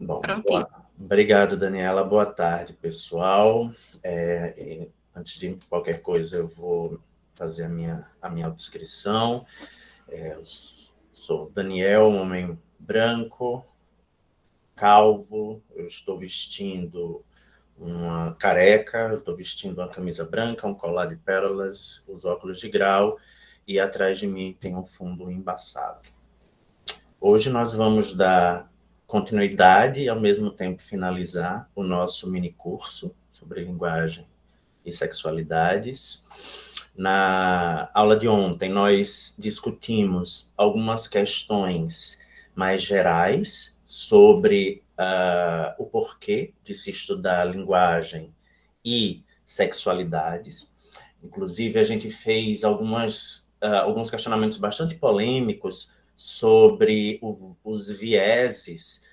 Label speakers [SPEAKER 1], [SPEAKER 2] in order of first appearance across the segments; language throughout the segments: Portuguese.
[SPEAKER 1] Bom,
[SPEAKER 2] Prontinho.
[SPEAKER 1] obrigado, Daniela. Boa tarde, pessoal. Antes de qualquer coisa, eu vou fazer a minha autodescrição. Eu sou Daniel, um homem branco, calvo. Eu estou vestindo uma careca, eu estou vestindo uma camisa branca, um colar de pérolas, os óculos de grau, e atrás de mim tem um fundo embaçado. Hoje nós vamos dar continuidade e, ao mesmo tempo, finalizar o nosso mini curso sobre linguagem e sexualidades. Na aula de ontem, nós discutimos algumas questões mais gerais sobre o porquê de se estudar linguagem e sexualidades. Inclusive, a gente fez alguns questionamentos bastante polêmicos sobre os vieses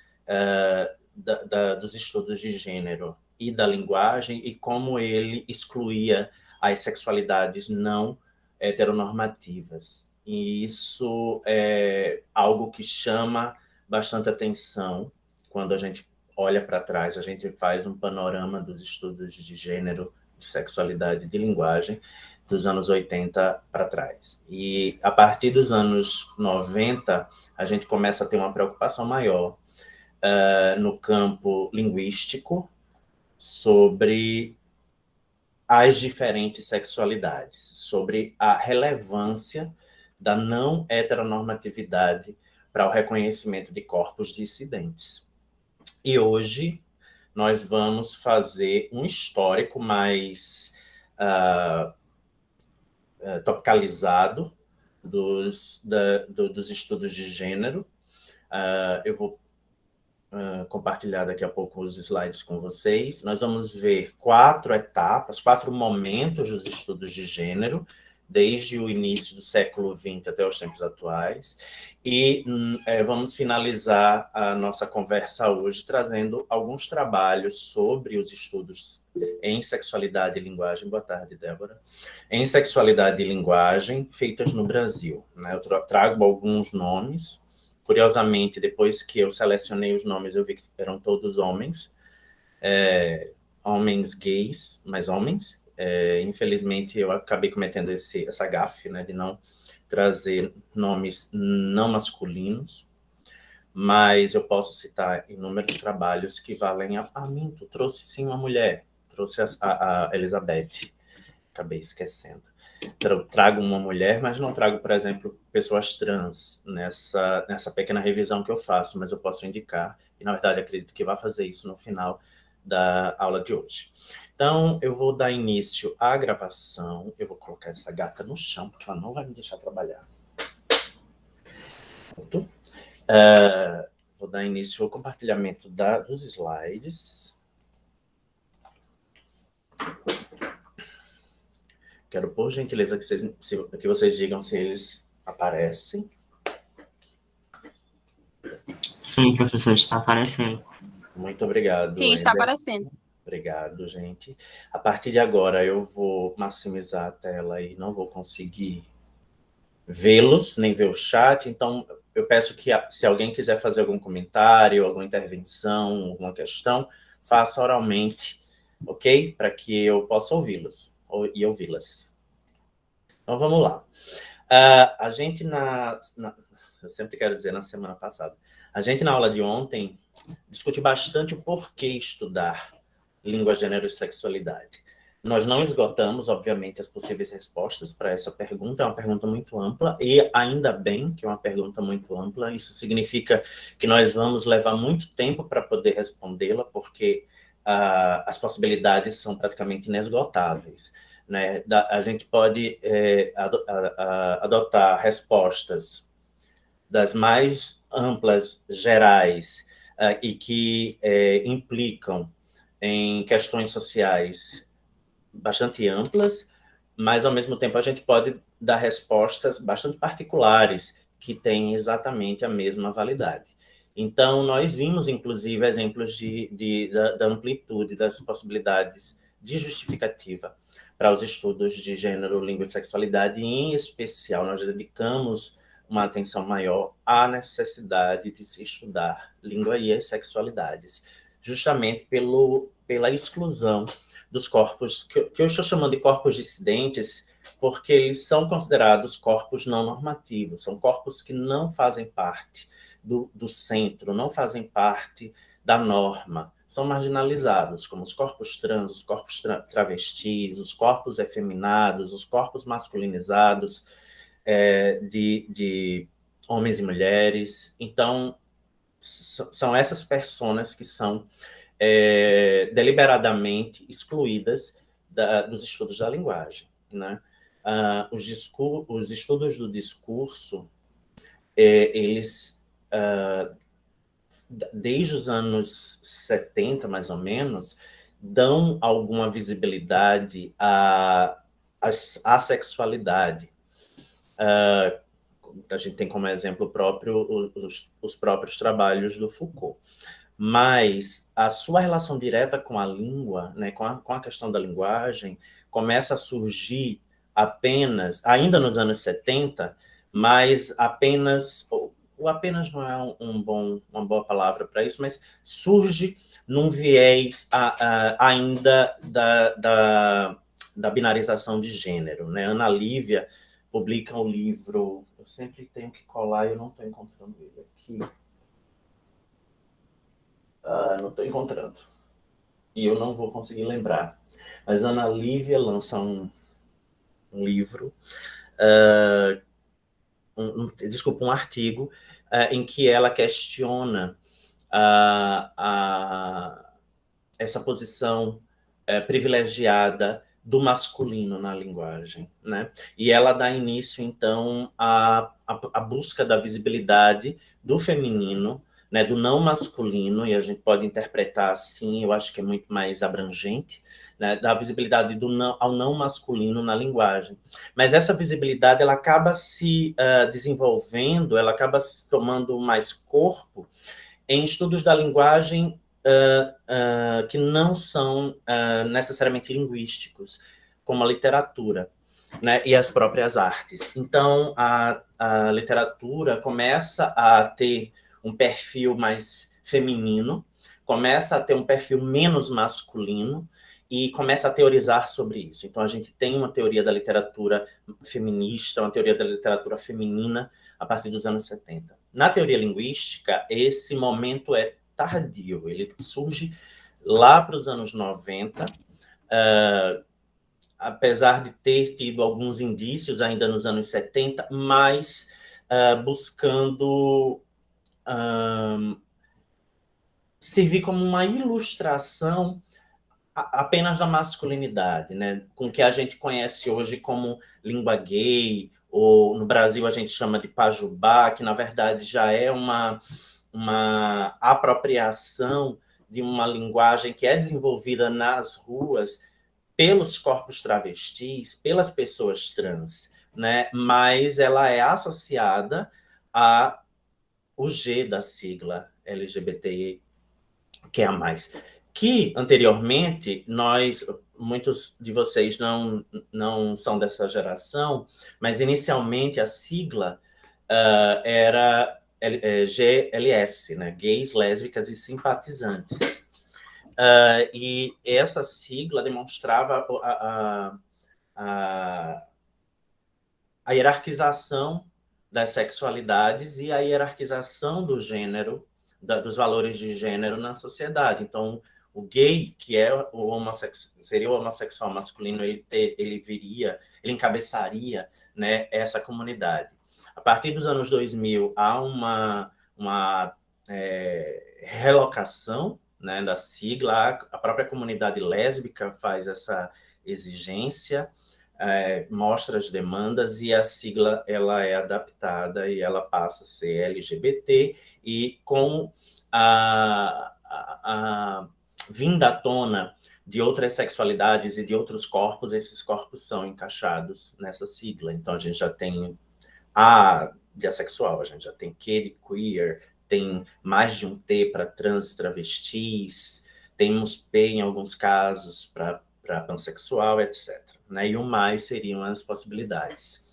[SPEAKER 1] dos estudos de gênero e da linguagem e como ele excluía as sexualidades não heteronormativas. E isso é algo que chama bastante atenção quando a gente olha para trás, a gente faz um panorama dos estudos de gênero, de sexualidade e de linguagem dos anos 80 para trás. E a partir dos anos 90, a gente começa a ter uma preocupação maior no campo linguístico sobre as diferentes sexualidades, sobre a relevância da não heteronormatividade para o reconhecimento de corpos dissidentes. E hoje nós vamos fazer um histórico mais topicalizado dos estudos de gênero. Eu vou compartilhar daqui a pouco os slides com vocês. Nós vamos ver 4 etapas, 4 momentos dos estudos de gênero, desde o início do século XX até os tempos atuais, e vamos finalizar a nossa conversa hoje trazendo alguns trabalhos sobre os estudos em sexualidade e linguagem. Boa tarde, Débora. Em sexualidade e linguagem, feitas no Brasil. Eu trago alguns nomes. Curiosamente, depois que eu selecionei os nomes, eu vi que eram todos homens, homens gays, mas homens. Infelizmente, eu acabei cometendo essa gafe, né, de não trazer nomes não masculinos, mas eu posso citar inúmeros trabalhos que valem a mim. Trouxe sim uma mulher, trouxe a Elizabeth, acabei esquecendo. Trago uma mulher, mas não trago, por exemplo, pessoas trans nessa pequena revisão que eu faço, mas eu posso indicar, e na verdade acredito que vai fazer isso no final da aula de hoje. Então, eu vou dar início à gravação, eu vou colocar essa gata no chão, porque ela não vai me deixar trabalhar. Pronto. Vou dar início ao compartilhamento dos slides. Quero, por gentileza, que vocês digam se eles aparecem.
[SPEAKER 3] Sim, professor, está aparecendo.
[SPEAKER 1] Muito obrigado,
[SPEAKER 2] Sim, está aparecendo.
[SPEAKER 1] Obrigado, gente. A partir de agora, eu vou maximizar a tela e não vou conseguir vê-los, nem ver o chat. Então, eu peço que, se alguém quiser fazer algum comentário, alguma intervenção, alguma questão, faça oralmente, ok? Para que eu possa ouvi-los e ouvi-las. Então, vamos lá. A gente, eu sempre quero dizer na semana passada, a gente, na aula de ontem, discutiu bastante o porquê estudar língua, gênero e sexualidade. Nós não esgotamos, obviamente, as possíveis respostas para essa pergunta. É uma pergunta muito ampla, e ainda bem que é uma pergunta muito ampla. Isso significa que nós vamos levar muito tempo para poder respondê-la, porque as possibilidades são praticamente inesgotáveis. Né? A gente pode adotar respostas das mais amplas, gerais, e que implicam em questões sociais bastante amplas, mas, ao mesmo tempo, a gente pode dar respostas bastante particulares, que têm exatamente a mesma validade. Então, nós vimos, inclusive, exemplos da amplitude das possibilidades de justificativa para os estudos de gênero, língua e sexualidade, e, em especial, nós dedicamos uma atenção maior à necessidade de se estudar língua e as sexualidades, justamente pela exclusão dos corpos, que eu estou chamando de corpos dissidentes, porque eles são considerados corpos não normativos, são corpos que não fazem parte do centro, não fazem parte da norma, são marginalizados, como os corpos trans, os corpos travestis, os corpos efeminados, os corpos masculinizados, de homens e mulheres. Então, são essas personas que são deliberadamente excluídas dos estudos da linguagem, né? Os estudos do discurso, eles, desde os anos 70, mais ou menos, dão alguma visibilidade à sexualidade. A gente tem como exemplo próprio os próprios trabalhos do Foucault. Mas a sua relação direta com a língua, né, com a questão da linguagem, começa a surgir ainda nos anos 70, mas apenas não é uma boa palavra para isso, mas surge num viés ainda da binarização de gênero, né? Ana Lívia publica um livro, eu sempre tenho que colar e eu não estou encontrando ele aqui. Não estou encontrando. E eu não vou conseguir lembrar. Mas Ana Lívia lança um livro, um artigo, em que ela questiona essa posição privilegiada do masculino na linguagem, né? E ela dá início, então, à busca da visibilidade do feminino, né, do não masculino, e a gente pode interpretar assim, eu acho que é muito mais abrangente, né, da visibilidade ao não masculino na linguagem. Mas essa visibilidade ela acaba se desenvolvendo, ela acaba tomando mais corpo em estudos da linguagem que não são necessariamente linguísticos, como a literatura, né, e as próprias artes. Então, a literatura começa a ter um perfil mais feminino, começa a ter um perfil menos masculino e começa a teorizar sobre isso. Então, a gente tem uma teoria da literatura feminista, uma teoria da literatura feminina a partir dos anos 70. Na teoria linguística, esse momento é tardio, ele surge lá para os anos 90, apesar de ter tido alguns indícios ainda nos anos 70, mas buscando servir como uma ilustração apenas da masculinidade, né? Com o que a gente conhece hoje como língua gay, ou no Brasil a gente chama de pajubá, que na verdade já é uma apropriação de uma linguagem que é desenvolvida nas ruas pelos corpos travestis, pelas pessoas trans, né? Mas ela é associada ao G da sigla LGBTI, que é a mais. Que, anteriormente, muitos de vocês não são dessa geração, mas inicialmente a sigla era GLS, né? Gays, lésbicas e simpatizantes. E essa sigla demonstrava a hierarquização das sexualidades e a hierarquização do gênero, dos valores de gênero na sociedade. Então, o gay, que é seria o homossexual masculino, ele encabeçaria, né, essa comunidade. A partir dos anos 2000, há uma relocação, né, da sigla. A própria comunidade lésbica faz essa exigência, mostra as demandas, e a sigla ela é adaptada e ela passa a ser LGBT, e com a vinda à tona de outras sexualidades e de outros corpos, esses corpos são encaixados nessa sigla. Então, a gente já tem A de assexual, a gente já tem Q de queer, tem mais de um T para trans e travestis, temos P em alguns casos para pansexual, etc. Né? E o mais seriam as possibilidades.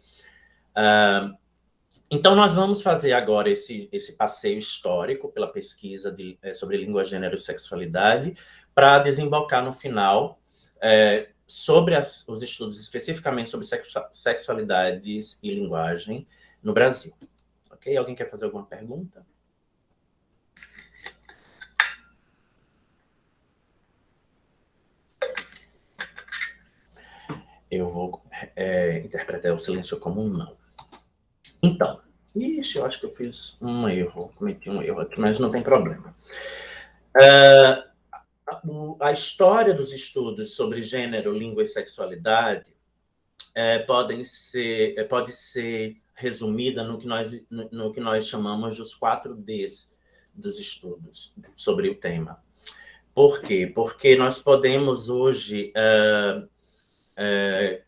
[SPEAKER 1] Então, nós vamos fazer agora esse passeio histórico pela pesquisa sobre língua, gênero e sexualidade, para desembocar no final sobre os estudos especificamente sobre sexualidades e linguagem no Brasil. Ok? Alguém quer fazer alguma pergunta? Eu vou interpretar o silêncio como um não. Então, eu acho que eu fiz um erro, cometi um erro aqui, mas não tem problema. A história dos estudos sobre gênero, língua e sexualidade pode ser resumida no que nós chamamos dos 4Ds dos estudos sobre o tema. Por quê? Porque nós podemos hoje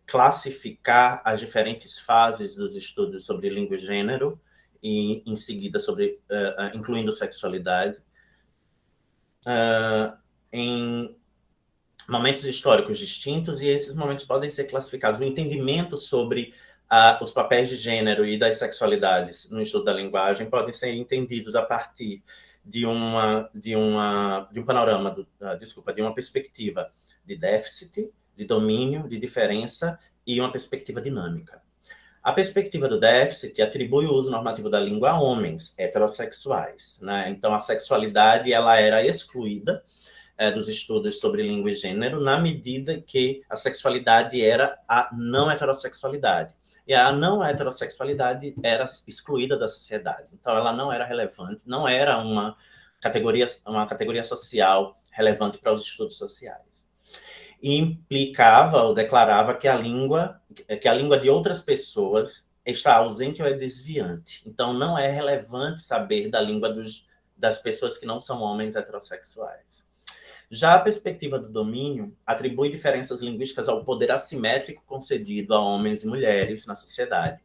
[SPEAKER 1] classificar as diferentes fases dos estudos sobre língua e gênero, e em seguida incluindo sexualidade, em momentos históricos distintos, e esses momentos podem ser classificados. O entendimento sobre os papéis de gênero e das sexualidades no estudo da linguagem podem ser entendidos a partir de um panorama, de uma perspectiva de déficit, de domínio, de diferença e uma perspectiva dinâmica. A perspectiva do déficit atribui o uso normativo da língua a homens heterossexuais, né? Então, a sexualidade ela era excluída dos estudos sobre língua e gênero, na medida que a sexualidade era a não heterossexualidade. E a não heterossexualidade era excluída da sociedade. Então, ela não era relevante, não era uma categoria social relevante para os estudos sociais. E implicava ou declarava que a língua de outras pessoas está ausente ou é desviante. Então, não é relevante saber da língua das pessoas que não são homens heterossexuais. Já a perspectiva do domínio atribui diferenças linguísticas ao poder assimétrico concedido a homens e mulheres na sociedade.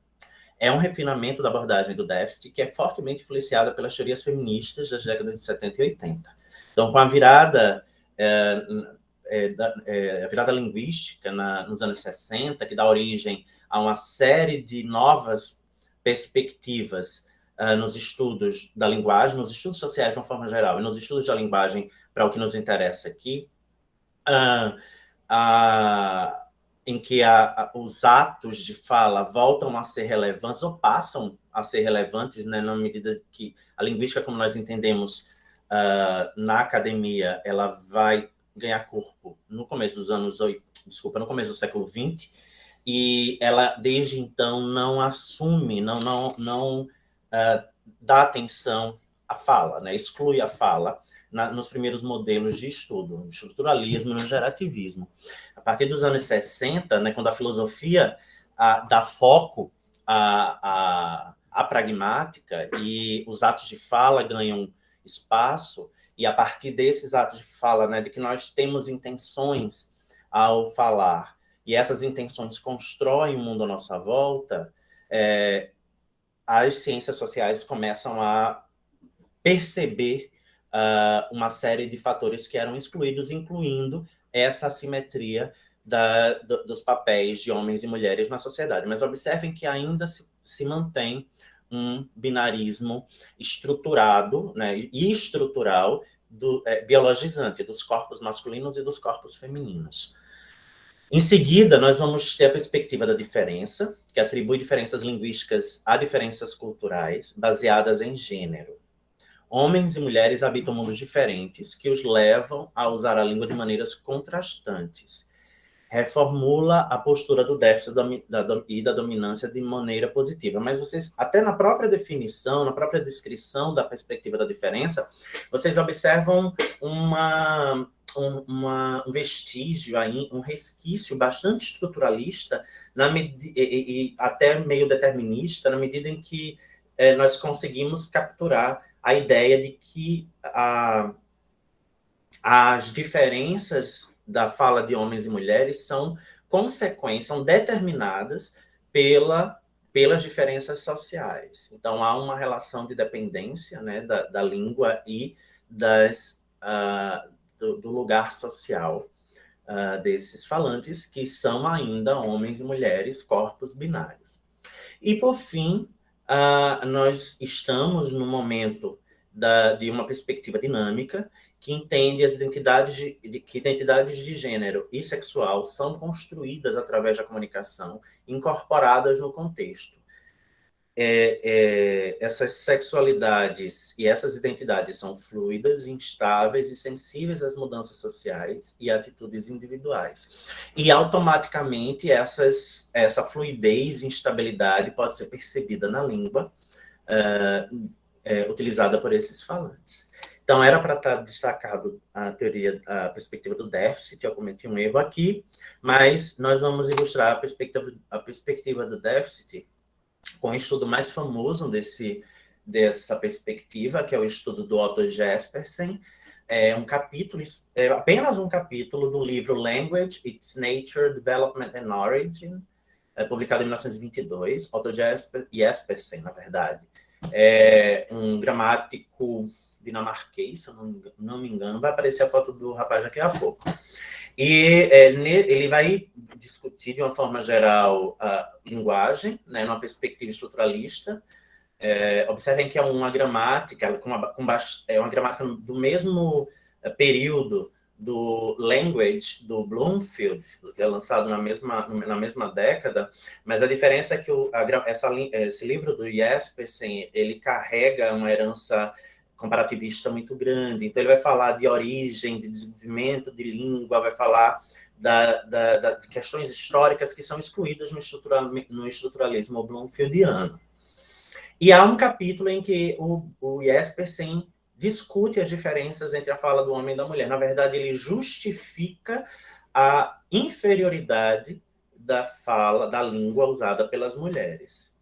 [SPEAKER 1] É um refinamento da abordagem do déficit que é fortemente influenciada pelas teorias feministas das décadas de 70 e 80. Então, com a virada linguística nos anos 60, que dá origem a uma série de novas perspectivas nos estudos da linguagem, nos estudos sociais de uma forma geral, e nos estudos da linguagem, para o que nos interessa aqui, em que os atos de fala voltam a ser relevantes, ou passam a ser relevantes, né, na medida que a linguística, como nós entendemos na academia, ela vai ganhar corpo no começo do século XX, e ela, desde então, não assume, não dá atenção à fala, né? Exclui a fala nos primeiros modelos de estudo, no estruturalismo e no gerativismo. A partir dos anos 60, né, quando a filosofia dá foco à pragmática e os atos de fala ganham espaço, e a partir desses atos de fala, né, de que nós temos intenções ao falar, e essas intenções constroem o mundo à nossa volta, as ciências sociais começam a perceber uma série de fatores que eram excluídos, incluindo essa assimetria dos papéis de homens e mulheres na sociedade. Mas observem que ainda se mantém um binarismo estruturado, né, e estrutural, biologizante dos corpos masculinos e dos corpos femininos. Em seguida, nós vamos ter a perspectiva da diferença, que atribui diferenças linguísticas a diferenças culturais baseadas em gênero. Homens e mulheres habitam mundos diferentes que os levam a usar a língua de maneiras contrastantes. Reformula a postura do déficit e da dominância de maneira positiva. Mas vocês, até na própria definição, na própria descrição da perspectiva da diferença, vocês observam um vestígio aí, um resquício bastante estruturalista e até meio determinista, na medida em que nós conseguimos capturar a ideia de que as diferenças da fala de homens e mulheres são determinadas pelas diferenças sociais. Então, há uma relação de dependência, né, da língua e do lugar social desses falantes, que são ainda homens e mulheres, corpos binários. E, por fim, nós estamos no momento de uma perspectiva dinâmica que entende as que identidades de gênero e sexual são construídas através da comunicação, incorporadas no contexto. Essas sexualidades e essas identidades são fluidas, instáveis e sensíveis às mudanças sociais e atitudes individuais. E, automaticamente, essa fluidez e instabilidade pode ser percebida na língua utilizada por esses falantes. Então, era para estar destacado a perspectiva do déficit, eu cometi um erro aqui, mas nós vamos ilustrar a perspectiva do déficit com o estudo mais famoso dessa perspectiva, que é o estudo do Otto Jespersen. Apenas um capítulo do livro Language, Its Nature, Development and Origin, publicado em 1922, Otto Jespersen, na verdade. É um gramático dinamarquês, se eu não me engano, vai aparecer a foto do rapaz daqui a pouco. E ele vai discutir, de uma forma geral, a linguagem, né, numa perspectiva estruturalista. Observem que é uma gramática, é uma gramática do mesmo período do Language, do Bloomfield, que é lançado na mesma década, mas a diferença é que esse livro do Jespersen, ele carrega uma herança comparativista muito grande. Então, ele vai falar de origem, de desenvolvimento de língua, vai falar de questões históricas que são excluídas no estruturalismo bloomfieldiano. E há um capítulo em que o Jespersen discute as diferenças entre a fala do homem e da mulher. Na verdade, ele justifica a inferioridade da fala, da língua usada pelas mulheres.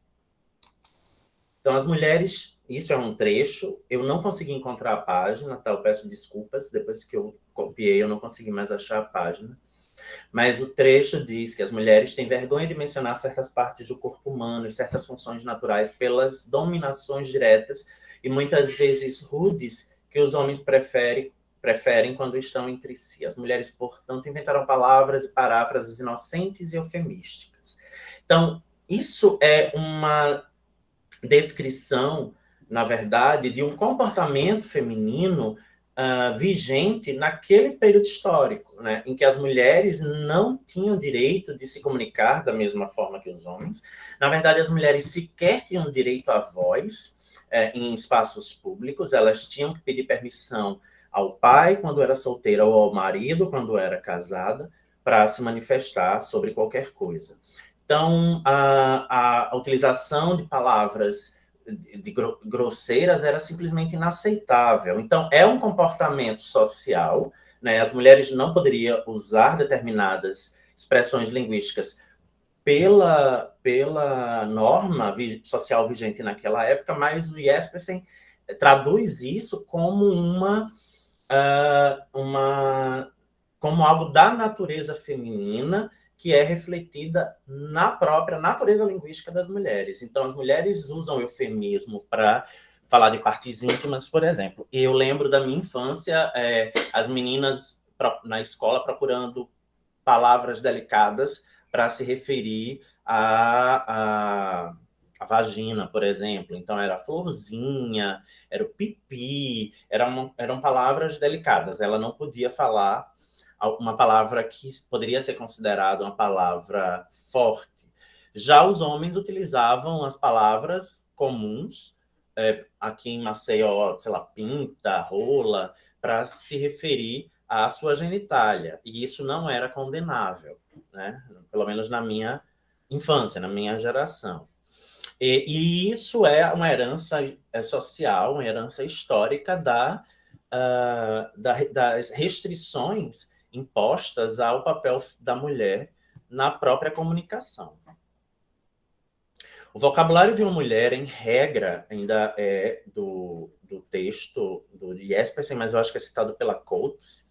[SPEAKER 1] Então, as mulheres, isso é um trecho, eu não consegui encontrar a página, tá? Eu peço desculpas, depois que eu copiei, eu não consegui mais achar a página. Mas o trecho diz que as mulheres têm vergonha de mencionar certas partes do corpo humano e certas funções naturais pelas dominações diretas e muitas vezes rudes que os homens preferem quando estão entre si. As mulheres, portanto, inventaram palavras e paráfrases inocentes e eufemísticas. Então, isso é uma descrição, na verdade, de um comportamento feminino vigente naquele período histórico, né, em que as mulheres não tinham direito de se comunicar da mesma forma que os homens. Na verdade, as mulheres sequer tinham direito à voz em espaços públicos, elas tinham que pedir permissão ao pai quando era solteira ou ao marido quando era casada para se manifestar sobre qualquer coisa. Então, a utilização de palavras grosseiras era simplesmente inaceitável. Então, é um comportamento social, né? As mulheres não poderiam usar determinadas expressões linguísticas pela norma social vigente naquela época, mas o Jespersen traduz isso como como algo da natureza feminina que é refletida na própria natureza linguística das mulheres. Então, as mulheres usam eufemismo para falar de partes íntimas, por exemplo. Eu lembro da minha infância, as meninas na escola procurando palavras delicadas para se referir à vagina, por exemplo. Então, era florzinha, era o pipi, eram palavras delicadas. Ela não podia falar uma palavra que poderia ser considerada uma palavra forte. Já os homens utilizavam as palavras comuns, aqui em Maceió, sei lá, pinta, rola, para se referir à sua genitália. E isso não era condenável, né? Pelo menos na minha infância, na minha geração. E isso é uma herança social, uma herança histórica das restrições impostas ao papel da mulher na própria comunicação. O vocabulário de uma mulher, em regra, ainda é do texto do Jespersen, mas eu acho que é citado pela Coates.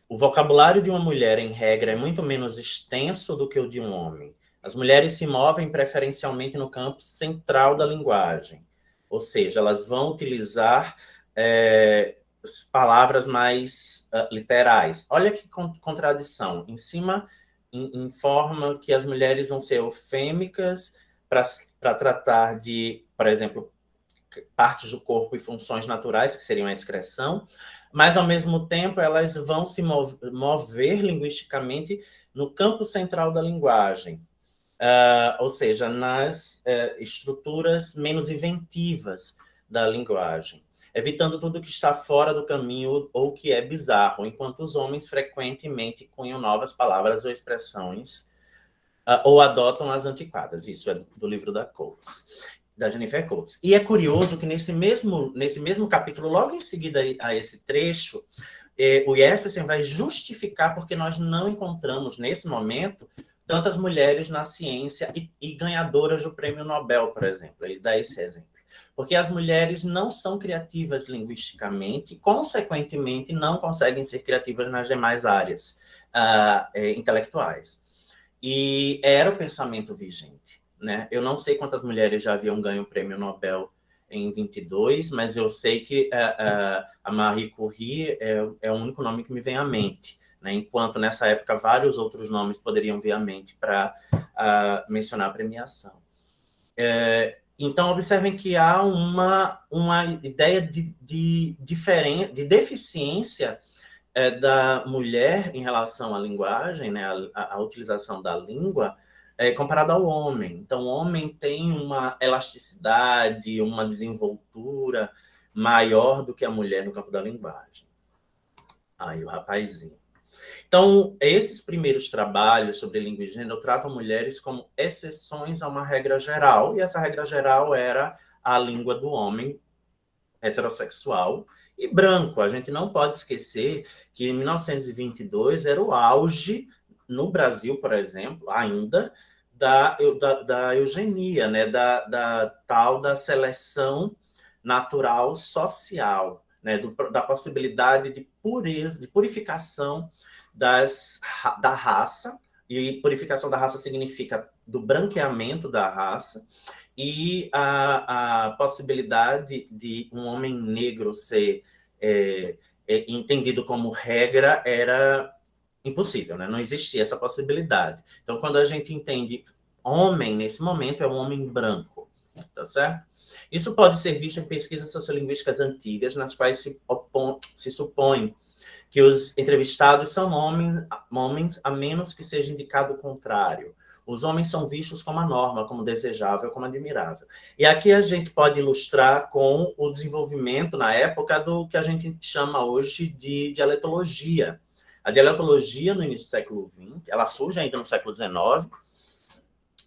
[SPEAKER 1] O vocabulário de uma mulher, em regra, é muito menos extenso do que o de um homem. As mulheres se movem preferencialmente no campo central da linguagem, ou seja, elas vão utilizar palavras mais literais. Olha que contradição. Em cima, informa que as mulheres vão ser eufêmicas para tratar de por exemplo, partes do corpo e funções naturais, que seriam a excreção, mas, ao mesmo tempo, elas vão se mover linguisticamente no campo central da linguagem, ou seja, nas estruturas menos inventivas da linguagem, evitando tudo que está fora do caminho ou que é bizarro, enquanto os homens frequentemente cunham novas palavras ou expressões ou adotam as antiquadas. Isso é do livro da Jennifer Coates. E é curioso que nesse mesmo capítulo, logo em seguida a esse trecho, o Jespersen vai justificar porque nós não encontramos, nesse momento, tantas mulheres na ciência e ganhadoras do prêmio Nobel, por exemplo. Ele dá esse exemplo. Porque as mulheres não são criativas linguisticamente, consequentemente, não conseguem ser criativas nas demais áreas intelectuais. E era o pensamento vigente, né? Eu não sei quantas mulheres já haviam ganho o prêmio Nobel em 22, mas eu sei que a Marie Curie é o único nome que me vem à mente, né? Enquanto nessa época vários outros nomes poderiam vir à mente para mencionar a premiação. Então, observem que há uma ideia de deficiência da mulher em relação à linguagem, né, a utilização da língua, comparada ao homem. Então, o homem tem uma elasticidade, uma desenvoltura maior do que a mulher no campo da linguagem. Aí, o rapazinho. Então, esses primeiros trabalhos sobre língua e gênero tratam mulheres como exceções a uma regra geral, e essa regra geral era a língua do homem heterossexual e branco. A gente não pode esquecer que em 1922 era o auge, no Brasil, por exemplo, ainda, da eugenia, né? da tal da seleção natural social, né? Da possibilidade de pureza, de purificação da raça, e purificação da raça significa do branqueamento da raça, e a possibilidade de um homem negro ser entendido como regra era impossível, né? Não existia essa possibilidade. Então, quando a gente entende homem, nesse momento, é um homem branco, tá certo? Isso pode ser visto em pesquisas sociolinguísticas antigas, nas quais se supõe que os entrevistados são homens, a menos que seja indicado o contrário. Os homens são vistos como a norma, como desejável, como admirável. E aqui a gente pode ilustrar com o desenvolvimento, na época, do que a gente chama hoje de dialetologia. A dialetologia, no início do século XX, ela surge ainda no século XIX,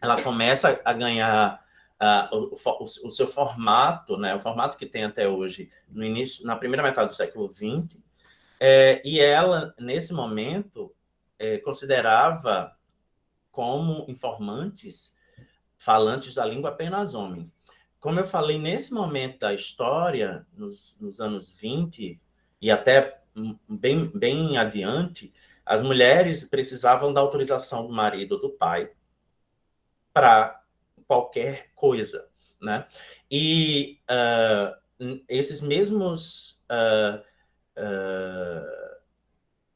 [SPEAKER 1] ela começa a ganhar o seu formato, né, o formato que tem até hoje, na primeira metade do século XX, e ela, nesse momento, considerava como informantes, falantes da língua, apenas homens. Como eu falei, nesse momento da história, nos anos 20, e até bem adiante, as mulheres precisavam da autorização do marido ou do pai para qualquer coisa, né? E esses mesmos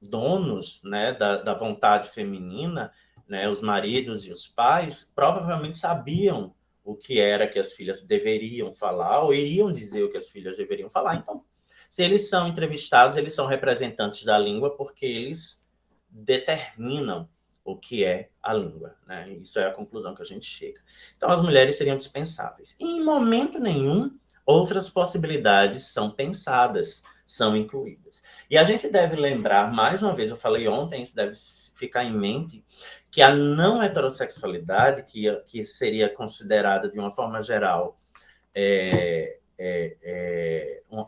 [SPEAKER 1] donos, né, da vontade feminina, né, os maridos e os pais, provavelmente sabiam o que era que as filhas deveriam falar, ou iriam dizer o que as filhas deveriam falar. Então, se eles são entrevistados, eles são representantes da língua porque eles determinam o que é a língua, né? Isso é a conclusão que a gente chega. Então, as mulheres seriam dispensáveis. E, em momento nenhum, outras possibilidades são pensadas, são incluídas. E a gente deve lembrar, mais uma vez, eu falei ontem, isso deve ficar em mente, que a não heterossexualidade, que seria considerada, de uma forma geral,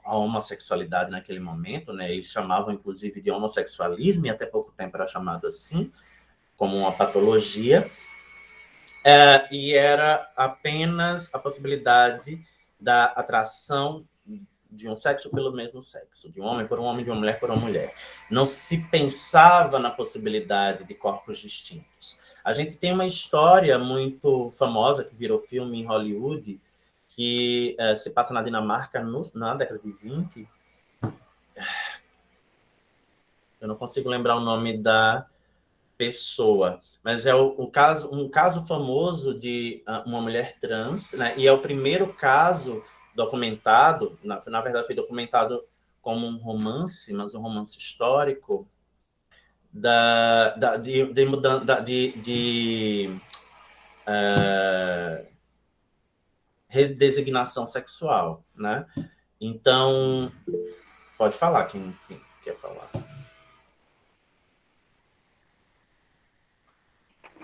[SPEAKER 1] a homossexualidade naquele momento, né? Eles chamavam, inclusive, de homossexualismo, e até pouco tempo era chamado assim, como uma patologia, e era apenas a possibilidade da atração de um sexo pelo mesmo sexo, de um homem por um homem, de uma mulher por uma mulher. Não se pensava na possibilidade de corpos distintos. A gente tem uma história muito famosa que virou filme em Hollywood, que se passa na Dinamarca na década de 20. Eu não consigo lembrar o nome pessoa, mas é um caso famoso de uma mulher trans, né? E é o primeiro caso documentado, na verdade foi documentado como um romance, mas um romance histórico, de redesignação sexual, né? Então, pode falar quem quer falar.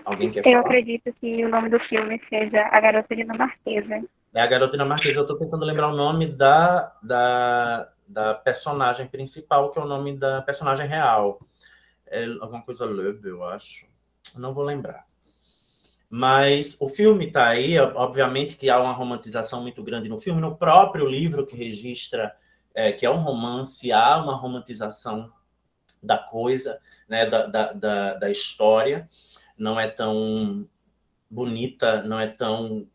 [SPEAKER 1] Alguém quer
[SPEAKER 2] Eu
[SPEAKER 1] falar?
[SPEAKER 2] acredito que o nome do filme seja A Garota Dinamarquesa.
[SPEAKER 1] É a garota dinamarquesa. Eu estou tentando lembrar o nome da personagem principal, que é o nome da personagem real. É alguma coisa Löb, eu acho. Não vou lembrar. Mas o filme está aí, obviamente que há uma romantização muito grande no filme. No próprio livro que registra que é um romance, há uma romantização da coisa, né, da história. Não é tão bonita, não é tão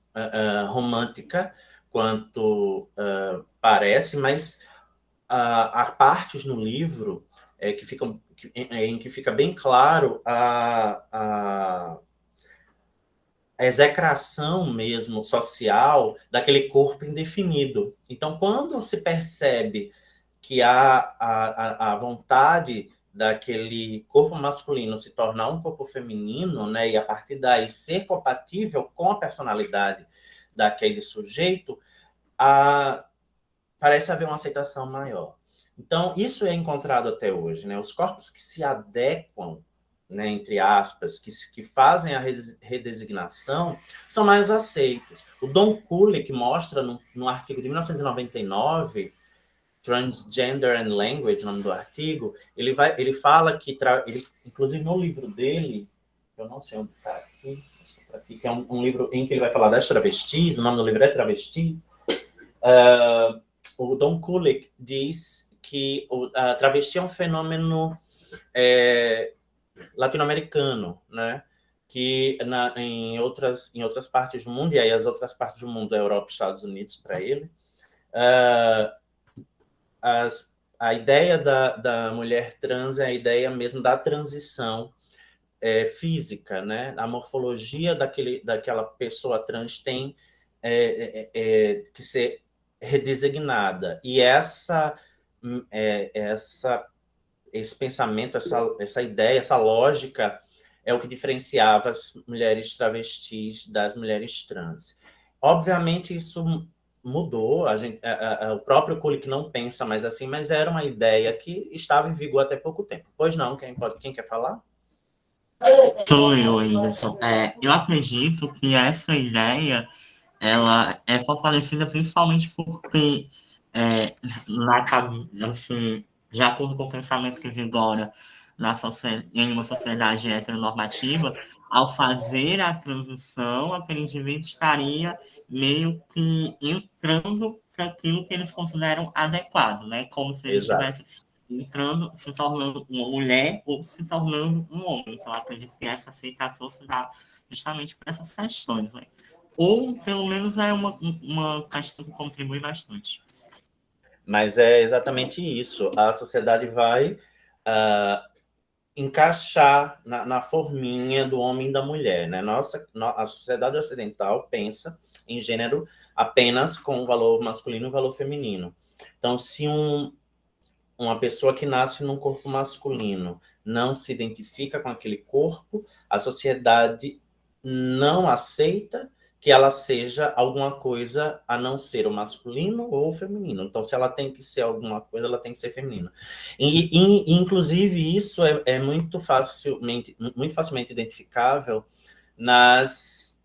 [SPEAKER 1] romântica quanto parece, mas há partes no livro em que fica bem claro a execração mesmo social daquele corpo indefinido. Então, quando se percebe que há a vontade daquele corpo masculino se tornar um corpo feminino, né, e a partir daí ser compatível com a personalidade daquele sujeito, parece haver uma aceitação maior. Então, isso é encontrado até hoje, né? Os corpos que se adequam, né, entre aspas, que fazem a redesignação, são mais aceitos. O Don Kulik mostra, no artigo de 1999, Transgender and Language, o nome do artigo, ele fala que, inclusive no livro dele, eu não sei onde está aqui, que é um livro em que ele vai falar das travestis, o nome do livro é Travesti, o Don Kulik diz que a travesti é um fenômeno latino-americano, né? Que em outras partes do mundo, e aí as outras partes do mundo, a Europa e Estados Unidos, para ele, a ideia da mulher trans é a ideia mesmo da transição física, né? A morfologia daquela pessoa trans tem que ser redesignada. E esse pensamento, essa ideia, essa lógica é o que diferenciava as mulheres travestis das mulheres trans. Obviamente, isso mudou, o próprio Kulik não pensa mais assim, mas era uma ideia que estava em vigor até pouco tempo. Pois não, quem quer falar?
[SPEAKER 3] Sou eu, Anderson. Eu acredito que essa ideia ela é fortalecida principalmente porque, assim, de acordo com o pensamento que vigora em uma sociedade heteronormativa, ao fazer a transição, aquele indivíduo estaria meio que entrando para aquilo que eles consideram adequado, né? Como se ele
[SPEAKER 1] Exato.
[SPEAKER 3] estivesse entrando, se tornando uma mulher ou se tornando um homem. Então, acredito que essa aceitação se dá justamente por essas questões, né? Ou, pelo menos, é uma questão que contribui bastante.
[SPEAKER 1] Mas é exatamente isso. A sociedade vai encaixar na forminha do homem e da mulher, né? A sociedade ocidental pensa em gênero apenas com o valor masculino e o valor feminino. Então, se uma pessoa que nasce num corpo masculino não se identifica com aquele corpo, a sociedade não aceita que ela seja alguma coisa a não ser o masculino ou o feminino. Então, se ela tem que ser alguma coisa, ela tem que ser feminina. Inclusive, isso é muito facilmente identificável nas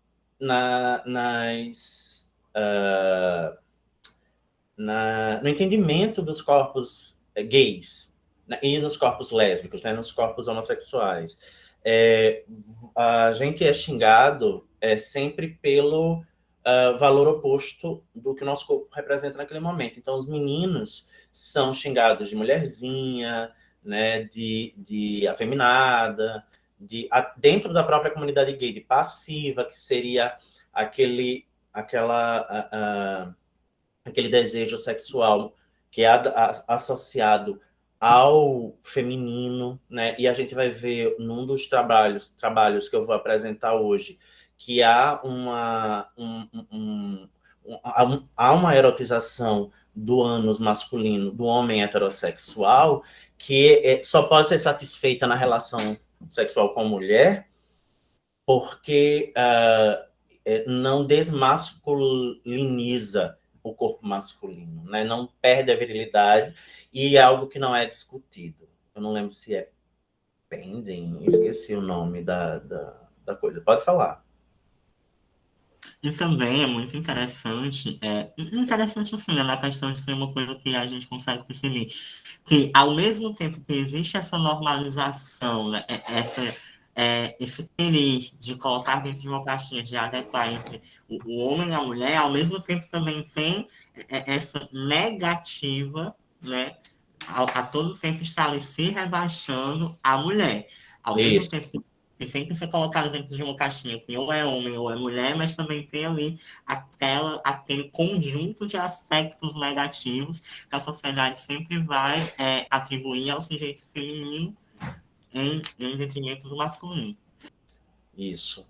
[SPEAKER 1] no entendimento dos corpos gays, né, e nos corpos lésbicos, né, nos corpos homossexuais. A gente é xingado sempre pelo valor oposto do que o nosso corpo representa naquele momento. Então, os meninos são xingados de mulherzinha, né, de afeminada, dentro da própria comunidade gay, de passiva, que seria aquele desejo sexual que é associado ao feminino, né? E a gente vai ver num dos trabalhos que eu vou apresentar hoje, que há há uma erotização do ânus masculino, do homem heterossexual, que só pode ser satisfeita na relação sexual com a mulher, porque não desmasculiniza o corpo masculino, né? Não perde a virilidade, e é algo que não é discutido. Eu não lembro se é pending, esqueci o nome da coisa. Pode falar.
[SPEAKER 3] E também é muito interessante, interessante assim, né, na questão de ser uma coisa que a gente consegue perceber, que ao mesmo tempo que existe essa normalização, né, esse querer de colocar dentro de uma caixinha, de adequar entre o homem e a mulher, ao mesmo tempo também tem essa negativa, né, a todo tempo está ali se rebaixando a mulher. Ao mesmo
[SPEAKER 1] Isso,
[SPEAKER 3] tempo que tem que ser colocado dentro de uma caixinha que ou é homem ou é mulher, mas também tem ali aquele conjunto de aspectos negativos que a sociedade sempre vai atribuir ao sujeito feminino em detrimento do masculino.
[SPEAKER 1] isso.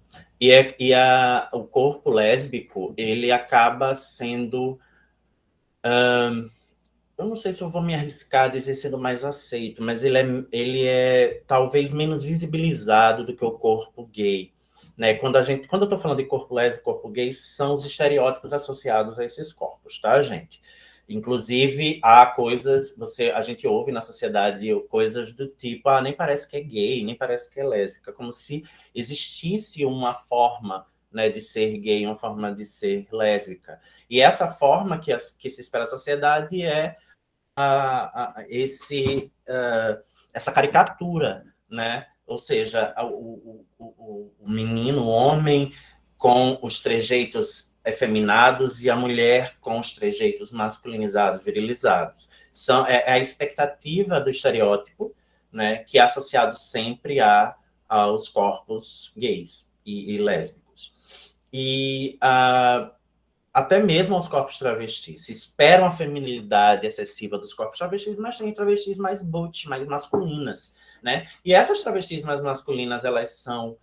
[SPEAKER 1] O corpo lésbico, ele acaba sendo... eu não sei se eu vou me arriscar a dizer sendo mais aceito, mas ele é talvez menos visibilizado do que o corpo gay. Né? Quando eu estou falando de corpo lésbico, corpo gay, são os estereótipos associados a esses corpos, tá, gente? Inclusive, há coisas, a gente ouve na sociedade coisas do tipo, nem parece que é gay, nem parece que é lésbica, como se existisse uma forma, né, de ser gay, uma forma de ser lésbica. E essa forma que se espera a sociedade é essa caricatura, né? Ou seja, o menino, o homem com os trejeitos efeminados e a mulher com os trejeitos masculinizados, virilizados. É a expectativa do estereótipo, né, que é associado sempre aos corpos gays e lésbicos. E até mesmo aos corpos travestis. Se esperam a feminilidade excessiva dos corpos travestis, mas tem travestis mais butch, mais masculinas, né? E essas travestis mais masculinas, elas são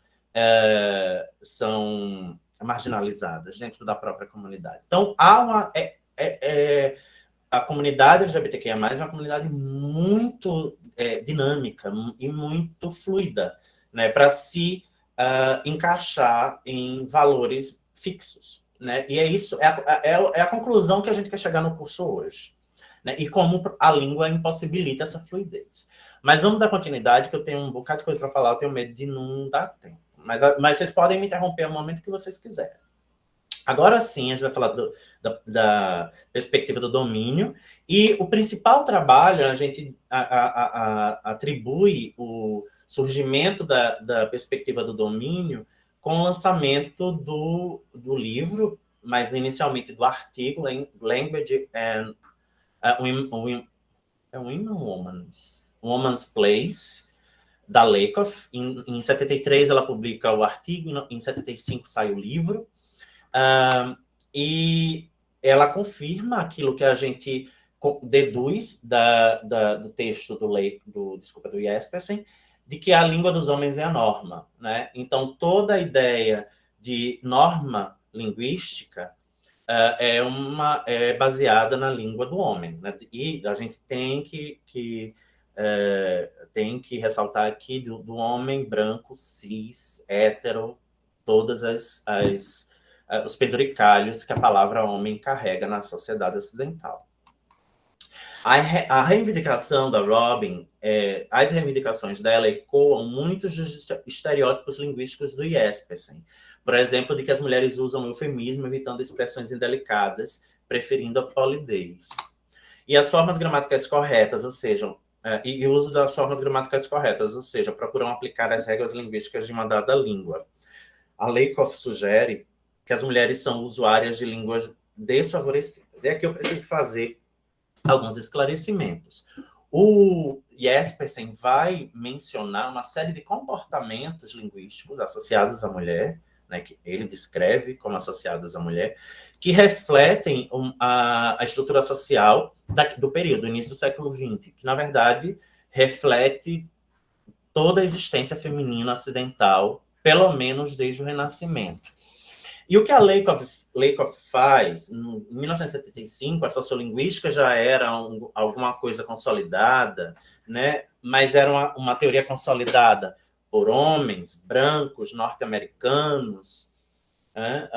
[SPEAKER 1] marginalizadas dentro da própria comunidade. Então, a comunidade LGBTQIA+, é uma comunidade muito dinâmica e muito fluida, né? Para se encaixar em valores fixos. Né? E isso é a conclusão que a gente quer chegar no curso hoje. Né? E como a língua impossibilita essa fluidez. Mas vamos dar continuidade, que eu tenho um bocado de coisa para falar, eu tenho medo de não dar tempo. Mas vocês podem me interromper no momento que vocês quiserem. Agora sim, a gente vai falar da perspectiva do domínio. E o principal trabalho, a gente atribui o surgimento da perspectiva do domínio com o lançamento do livro, mas inicialmente do artigo Language and Woman's Place, da Lakoff. Em 73 ela publica o artigo, em 75 sai o livro, e ela confirma aquilo que a gente deduz do texto do Jespersen, de que a língua dos homens é a norma, né? Então, toda a ideia de norma linguística é baseada na língua do homem, né? E a gente tem que ressaltar aqui do homem branco, cis, hétero, todas os penduricalhos que a palavra homem carrega na sociedade ocidental. A reivindicação da Robin, as reivindicações dela ecoam muitos dos estereótipos linguísticos do Jespersen. Por exemplo, de que as mulheres usam eufemismo, evitando expressões indelicadas, preferindo a polidez. E as formas gramaticais corretas, ou seja, e o uso das formas gramaticais corretas, ou seja, procuram aplicar as regras linguísticas de uma dada língua. A Lakoff sugere que as mulheres são usuárias de línguas desfavorecidas. E aqui eu preciso fazer alguns esclarecimentos. O Jespersen vai mencionar uma série de comportamentos linguísticos associados à mulher, né, que ele descreve como associados à mulher, que refletem a estrutura social do período, do início do século XX, que, na verdade, reflete toda a existência feminina ocidental, pelo menos desde o Renascimento. E o que a Lakoff faz, em 1975, a sociolinguística já era alguma coisa consolidada, né? Mas era uma teoria consolidada por homens brancos, norte-americanos. Né?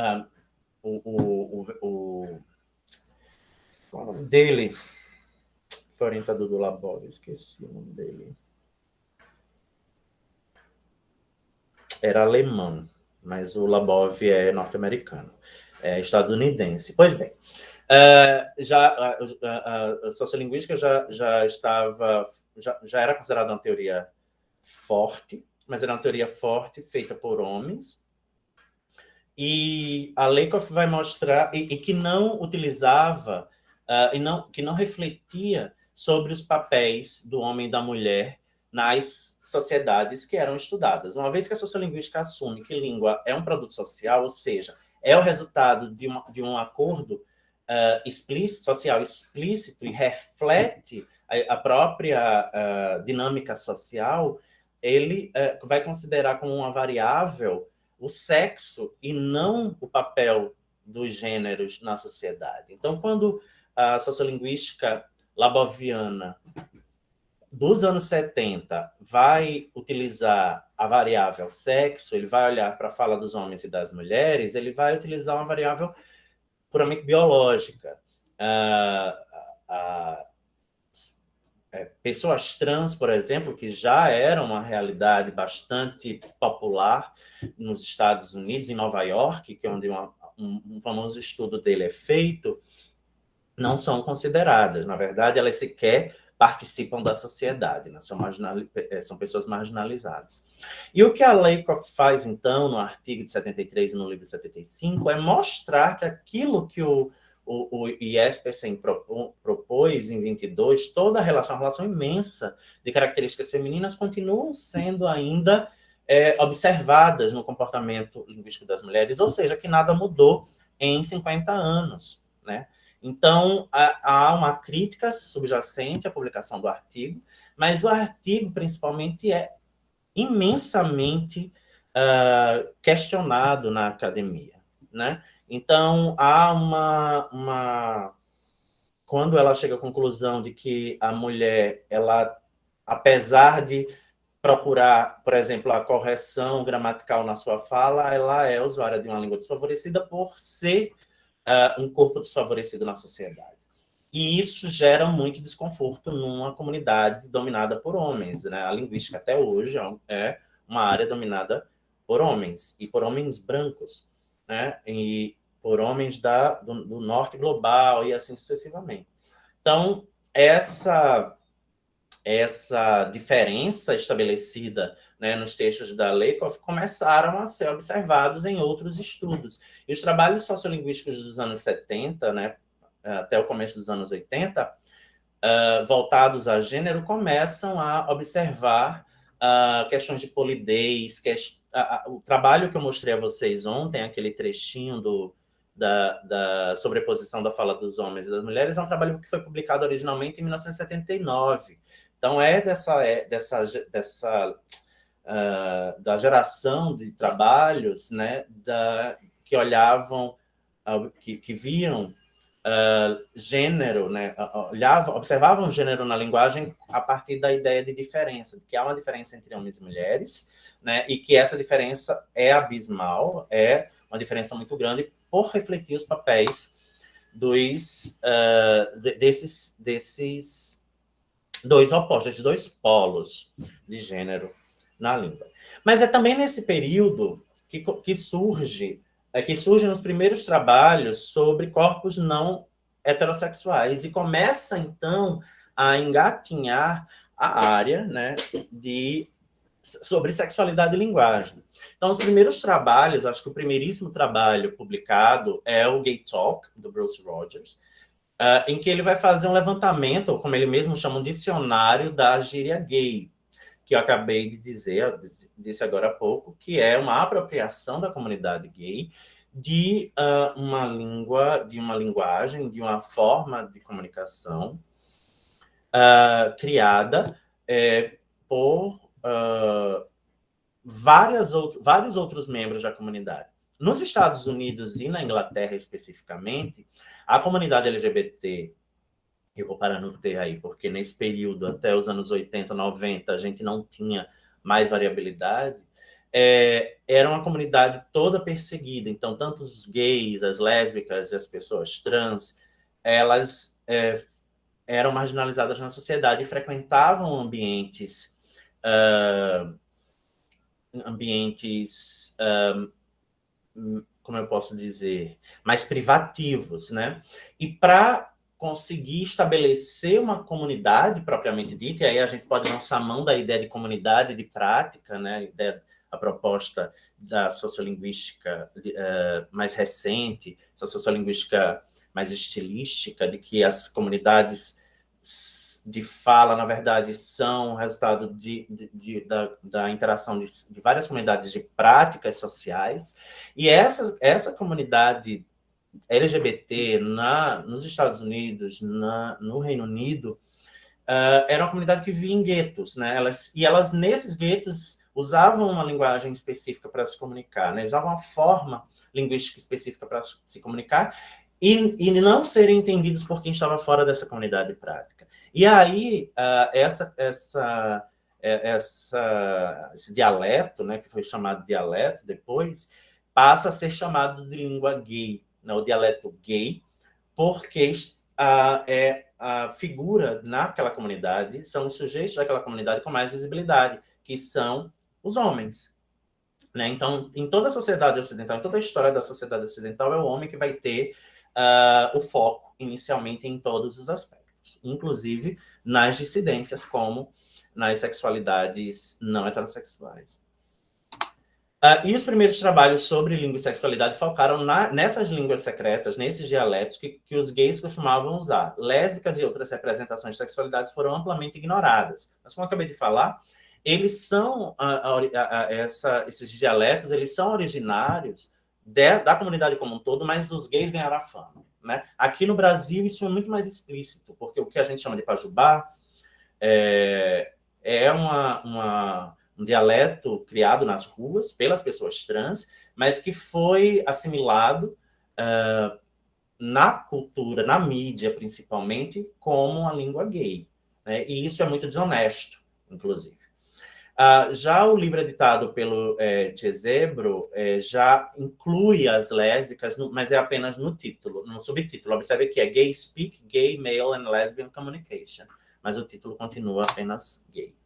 [SPEAKER 1] Qual é o nome dele? Foi orientador do Labov, esqueci o nome dele. Era alemão, mas o Labov é norte-americano, é estadunidense. Pois bem, a sociolinguística já era considerada uma teoria forte, mas era uma teoria forte feita por homens, e a Lakoff vai mostrar e que não utilizava que não refletia sobre os papéis do homem e da mulher nas sociedades que eram estudadas. Uma vez que a sociolinguística assume que língua é um produto social, ou seja, é o resultado de um acordo social explícito e reflete a própria dinâmica social, ele vai considerar como uma variável o sexo e não o papel dos gêneros na sociedade. Então, quando a sociolinguística laboviana dos anos 70 vai utilizar a variável sexo, ele vai olhar para a fala dos homens e das mulheres, ele vai utilizar uma variável puramente biológica. Pessoas trans, por exemplo, que já eram uma realidade bastante popular nos Estados Unidos, em Nova York, que é onde um famoso estudo dele é feito, não são consideradas. Na verdade, elas sequer participam da sociedade, né? São pessoas marginalizadas. E o que a Lakoff faz, então, no artigo de 73 e no livro de 75, é mostrar que aquilo que o Jespersen propôs em 22, toda a relação imensa de características femininas continuam sendo ainda observadas no comportamento linguístico das mulheres, ou seja, que nada mudou em 50 anos, né? Então, há uma crítica subjacente à publicação do artigo, mas o artigo, principalmente, é imensamente questionado na academia, né? Então, há quando ela chega à conclusão de que a mulher, ela, apesar de procurar, por exemplo, a correção gramatical na sua fala, ela é usuária de uma língua desfavorecida por ser um corpo desfavorecido na sociedade. E isso gera muito desconforto numa comunidade dominada por homens, né? A linguística até hoje é uma área dominada por homens, e por homens brancos, né? E por homens do norte global, e assim sucessivamente. Então, essa diferença estabelecida, né, nos textos da Lakoff começaram a ser observados em outros estudos. E os trabalhos sociolinguísticos dos anos 70, né, até o começo dos anos 80, voltados a gênero, começam a observar questões de polidez, o trabalho que eu mostrei a vocês ontem, aquele trechinho da sobreposição da fala dos homens e das mulheres, é um trabalho que foi publicado originalmente em 1979. Então, da geração de trabalhos, né, que olhavam, que viam gênero, né, observavam gênero na linguagem a partir da ideia de diferença, que há uma diferença entre homens e mulheres, né, e que essa diferença é abismal, é uma diferença muito grande por refletir os papéis desses dois opostos, esses dois polos de gênero na língua. Mas é também nesse período que surgem os primeiros trabalhos sobre corpos não heterossexuais, e começa, então, a engatinhar a área, né, sobre sexualidade e linguagem. Então, os primeiros trabalhos, acho que o primeiríssimo trabalho publicado é o Gay Talk, do Bruce Rogers, em que ele vai fazer um levantamento, ou como ele mesmo chama, um dicionário da gíria gay. que eu acabei de dizer, eu disse agora há pouco, que é uma apropriação da comunidade gay de uma língua, de uma linguagem, de uma forma de comunicação criada por vários outros membros da comunidade. Nos Estados Unidos e na Inglaterra, especificamente, a comunidade LGBT, eu vou parar no T aí, porque nesse período, até os anos 80, 90, a gente não tinha mais variabilidade, era uma comunidade toda perseguida. Então, tanto os gays, as lésbicas e as pessoas trans, elas eram marginalizadas na sociedade e frequentavam ambientes como eu posso dizer, mais privativos, né? E para conseguir estabelecer uma comunidade propriamente dita, e aí a gente pode lançar mão da ideia de comunidade de prática, né? A proposta da sociolinguística mais recente, essa sociolinguística mais estilística, de que as comunidades de fala, na verdade, são resultado da interação de várias comunidades de práticas sociais. E essa comunidade LGBT nos Estados Unidos, no Reino Unido, era uma comunidade que vivia em guetos, né? Elas, nesses guetos, usavam uma linguagem específica para se comunicar, né? Usavam uma forma linguística específica para se comunicar, e não serem entendidos por quem estava fora dessa comunidade prática. E aí, esse dialeto, né, que foi chamado de dialeto depois, passa a ser chamado de língua gay, né, o dialeto gay, porque a figura naquela comunidade são os sujeitos daquela comunidade com mais visibilidade, que são os homens. Né? Então, em toda a sociedade ocidental, em toda a história da sociedade ocidental, é o homem que vai ter o foco, inicialmente, em todos os aspectos, inclusive nas dissidências, como nas sexualidades não heterossexuais. E os primeiros trabalhos sobre língua e sexualidade focaram nessas línguas secretas, nesses dialetos que os gays costumavam usar. Lésbicas e outras representações de sexualidades foram amplamente ignoradas. Mas, como eu acabei de falar, eles são esses dialetos, eles são originários da comunidade como um todo, mas os gays ganharam a fama, né? Aqui no Brasil isso é muito mais explícito, porque o que a gente chama de pajubá é um dialeto criado nas ruas pelas pessoas trans, mas que foi assimilado na cultura, na mídia principalmente, como uma língua gay, né? E isso é muito desonesto, inclusive. Já o livro editado pelo Tchezebro já inclui as lésbicas, mas é apenas no título, no subtítulo. Observe que é Gay Speak, Gay, Male and Lesbian Communication, mas o título continua apenas gay.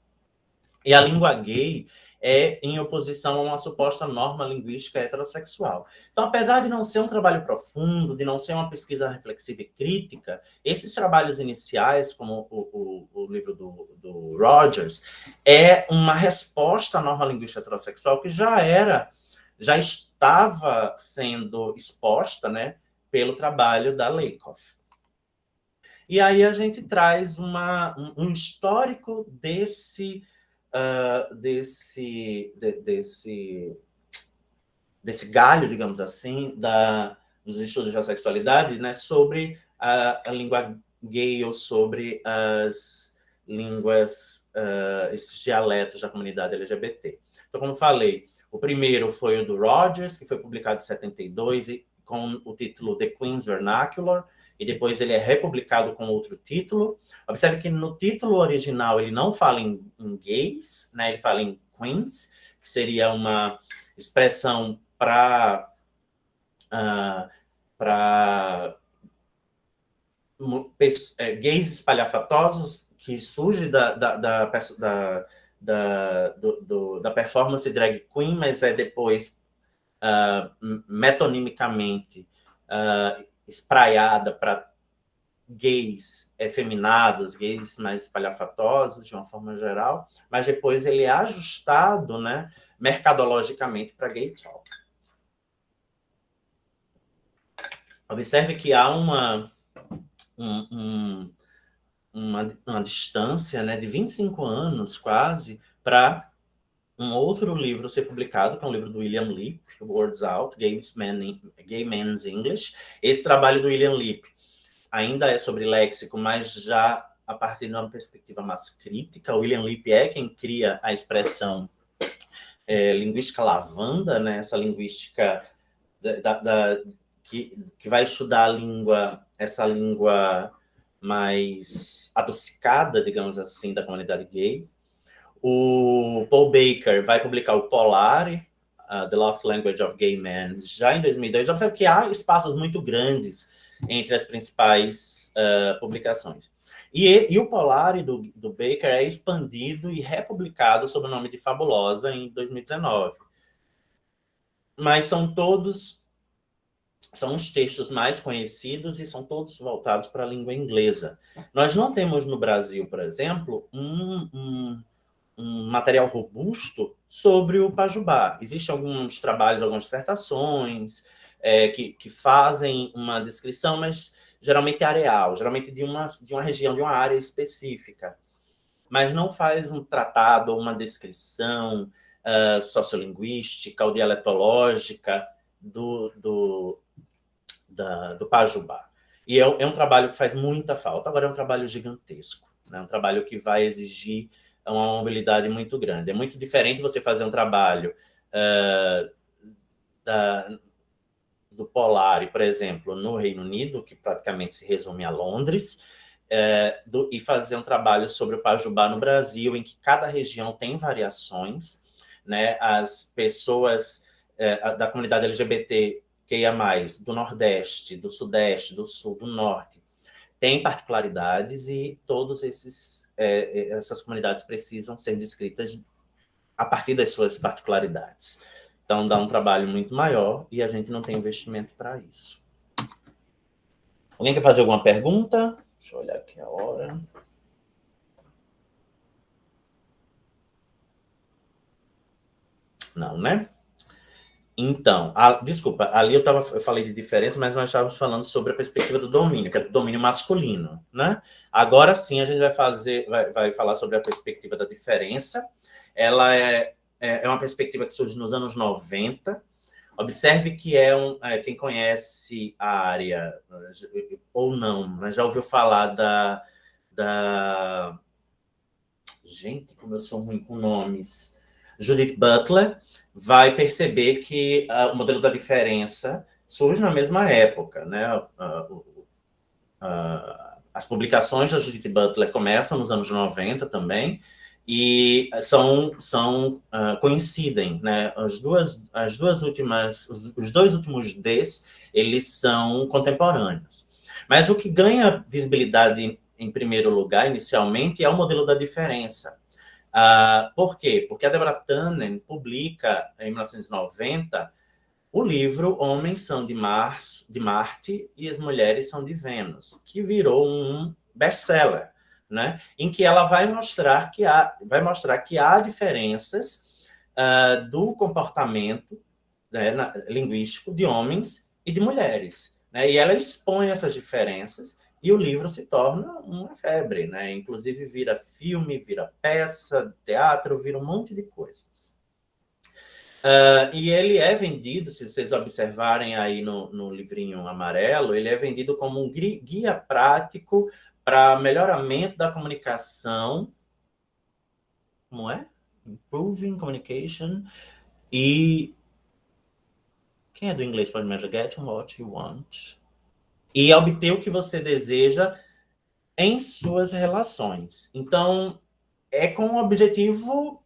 [SPEAKER 1] E a língua gay é em oposição a uma suposta norma linguística heterossexual. Então, apesar de não ser um trabalho profundo, de não ser uma pesquisa reflexiva e crítica, esses trabalhos iniciais, como o livro do Rogers, é uma resposta à norma linguística heterossexual que já estava sendo exposta, né, pelo trabalho da Lakoff. E aí a gente traz um histórico desse galho, digamos assim, dos estudos da sexualidade, né, sobre a língua gay ou sobre as línguas, esses dialetos da comunidade LGBT. Então, como falei, o primeiro foi o do Rogers, que foi publicado em 72, com o título The Queen's Vernacular, e depois ele é republicado com outro título. Observe que no título original ele não fala em gays, né? Ele fala em queens, que seria uma expressão para gays espalhafatosos, que surge da performance drag queen, mas é depois metonimicamente espraiada para gays efeminados, gays mais espalhafatosos, de uma forma geral, mas depois ele é ajustado, né, mercadologicamente para gay talk. Observe que há uma distância, né, de 25 anos, quase, para um outro livro ser publicado, que é um livro do William Leap, Words Out, Gay Men's English. Esse trabalho do William Leap ainda é sobre léxico, mas já a partir de uma perspectiva mais crítica. O William Leap é quem cria a expressão linguística lavanda, né? Essa linguística que vai estudar a língua, essa língua mais adocicada, digamos assim, da comunidade gay. O Paul Baker vai publicar o Polari, The Lost Language of Gay Men, já em 2002. Já observa que há espaços muito grandes entre as principais publicações. E o Polari do Baker é expandido e republicado sob o nome de Fabulosa em 2019. Mas são os textos mais conhecidos e são todos voltados para a língua inglesa. Nós não temos no Brasil, por exemplo, um material robusto sobre o Pajubá. Existem alguns trabalhos, algumas dissertações que fazem uma descrição, mas geralmente areal, geralmente de uma região, de uma área específica. Mas não faz um tratado ou uma descrição sociolinguística ou dialetológica do Pajubá. E é um trabalho que faz muita falta. Agora é um trabalho gigantesco, né? Um trabalho que vai exigir uma mobilidade muito grande. É muito diferente você fazer um trabalho do Polari, por exemplo, no Reino Unido, que praticamente se resume a Londres, e fazer um trabalho sobre o Pajubá no Brasil, em que cada região tem variações, né? As pessoas da comunidade LGBTQIA+, do Nordeste, do Sudeste, do Sul, do Norte, têm particularidades e todas essas comunidades precisam ser descritas a partir das suas particularidades. Então, dá um trabalho muito maior e a gente não tem investimento para isso. Alguém quer fazer alguma pergunta? Deixa eu olhar aqui a hora. Não, né? Então, desculpa, ali eu falei de diferença, mas nós estávamos falando sobre a perspectiva do domínio, que é do domínio masculino, né? Agora sim a gente vai falar sobre a perspectiva da diferença. Ela é uma perspectiva que surge nos anos 90. Observe que quem conhece a área, ou não, mas já ouviu falar Gente, como eu sou ruim com nomes. Judith Butler vai perceber que o modelo da diferença surge na mesma época, né? As publicações da Judith Butler começam nos anos 90 também, e coincidem, né? Os dois últimos Ds, eles são contemporâneos. Mas o que ganha visibilidade em primeiro lugar, inicialmente, é o modelo da diferença. Por quê? Porque a Deborah Tannen publica, em 1990, o livro Homens são de Marte e as Mulheres são de Vênus, que virou um best-seller, né? Em que ela vai mostrar que há diferenças do comportamento, né, linguístico de homens e de mulheres, né? E ela expõe essas diferenças e o livro se torna uma febre, né? Inclusive vira filme, vira peça, teatro, vira um monte de coisa. E ele é vendido, se vocês observarem aí no livrinho amarelo, ele é vendido como um guia prático para melhoramento da comunicação. Como é? Improving communication. E quem é do inglês pode me ajudar? Get what you want. E obter o que você deseja em suas relações. Então, é com um objetivo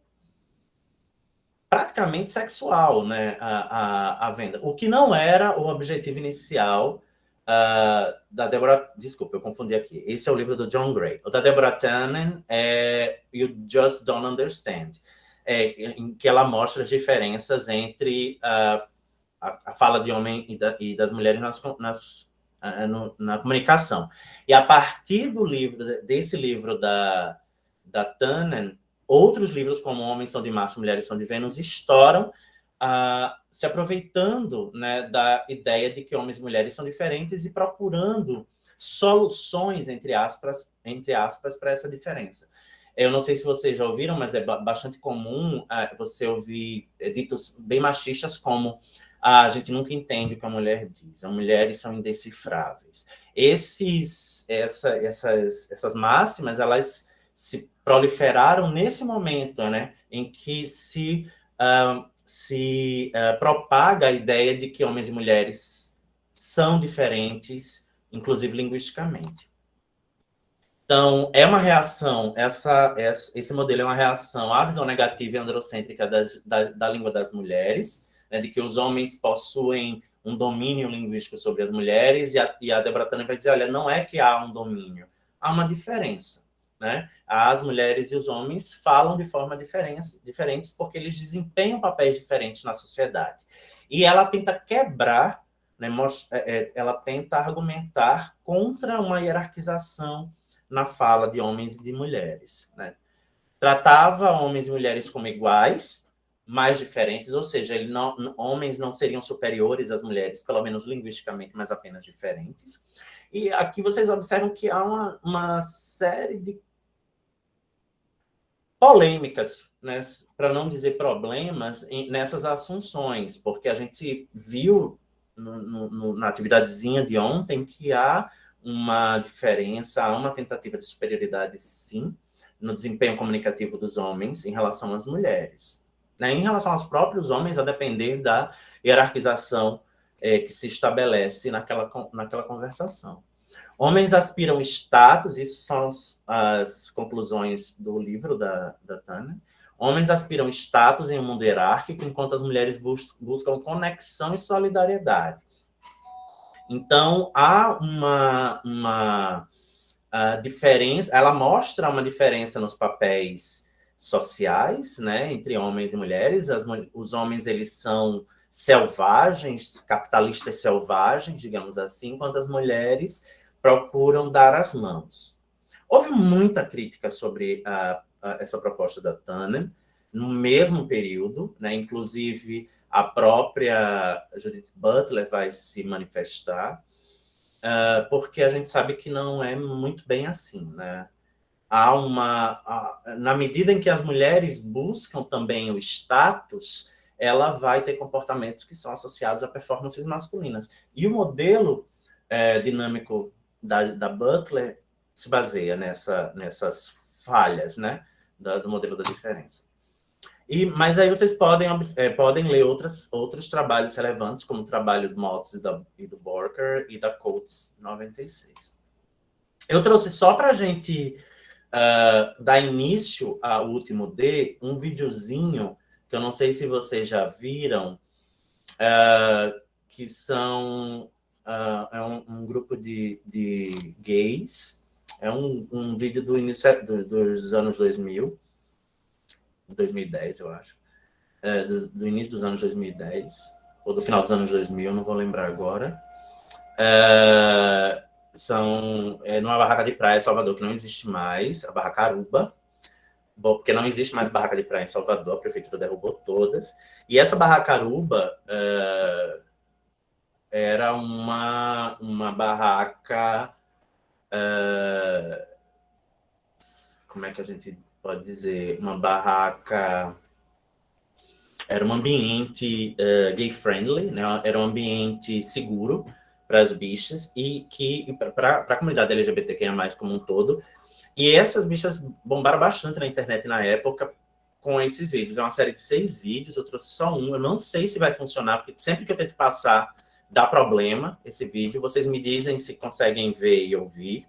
[SPEAKER 1] praticamente sexual, né, a venda. O que não era o objetivo inicial da Deborah... Desculpa, eu confundi aqui. Esse é o livro do John Gray. O da Deborah Tannen é You Just Don't Understand, em que ela mostra as diferenças entre a fala de homem e das mulheres na comunicação. E a partir desse livro da Tannen, outros livros como Homens são de Marte, Mulheres são de Vênus estouram, se aproveitando, né, da ideia de que homens e mulheres são diferentes e procurando soluções, entre aspas, para essa diferença. Eu não sei se vocês já ouviram, mas é bastante comum você ouvir ditos bem machistas como a gente nunca entende o que a mulher diz, as mulheres são indecifráveis. Essas máximas, elas se proliferaram nesse momento, né, em que se propaga a ideia de que homens e mulheres são diferentes, inclusive linguisticamente. Então, é uma reação, esse modelo é uma reação à visão negativa e androcêntrica da língua das mulheres, né, de que os homens possuem um domínio linguístico sobre as mulheres, e a Deborah Tannen vai dizer, olha, não é que há um domínio, há uma diferença. Né? As mulheres e os homens falam de forma diferentes porque eles desempenham papéis diferentes na sociedade. E ela tenta quebrar, né, ela tenta argumentar contra uma hierarquização na fala de homens e de mulheres. Né? Tratava homens e mulheres como iguais, mas diferentes, ou seja, homens não seriam superiores às mulheres, pelo menos linguisticamente, mas apenas diferentes. E aqui vocês observam que há uma série de polêmicas, né, para não dizer problemas, nessas assunções, porque a gente viu na atividadezinha de ontem que há uma diferença, há uma tentativa de superioridade, sim, no desempenho comunicativo dos homens em relação às mulheres. Né? Em relação aos próprios homens, a depender da hierarquização que se estabelece naquela conversação. Homens aspiram status, isso são as conclusões do livro da Tannen. Homens aspiram status em um mundo hierárquico, enquanto as mulheres buscam conexão e solidariedade. Então, há uma diferença, ela mostra uma diferença nos papéis sociais, né, entre homens e mulheres. Os homens, eles são selvagens, capitalistas selvagens, digamos assim, enquanto as mulheres procuram dar as mãos. Houve muita crítica sobre essa proposta da Tannen, no mesmo período, né, inclusive a própria Judith Butler vai se manifestar, porque a gente sabe que não é muito bem assim. Né? Na medida em que as mulheres buscam também o status, ela vai ter comportamentos que são associados a performances masculinas. E o modelo dinâmico da Butler se baseia nessas falhas, né, do modelo da diferença. Mas aí vocês podem ler outros trabalhos relevantes, como o trabalho do Maltz e do Borker e da Coates 96. Eu trouxe só para a gente dar início ao último D, um videozinho, que eu não sei se vocês já viram, que são... é um grupo de gays, é um vídeo do início dos anos 2000, 2010, eu acho, do início dos anos 2010, ou do final dos anos 2000, não vou lembrar agora. São numa barraca de praia de Salvador, que não existe mais, a Barraca Aruba, porque não existe mais barraca de praia em Salvador, a prefeitura derrubou todas, e essa Barraca Aruba era uma barraca, como é que a gente pode dizer, uma barraca, era um ambiente gay-friendly, né? Era um ambiente seguro para as bichas e para a comunidade LGBTQIA+, como um todo. E essas bichas bombaram bastante na internet na época com esses vídeos. É uma série de 6 vídeos, eu trouxe só um. Eu não sei se vai funcionar, porque sempre que eu tento passar, dá problema esse vídeo. Vocês me dizem se conseguem ver e ouvir,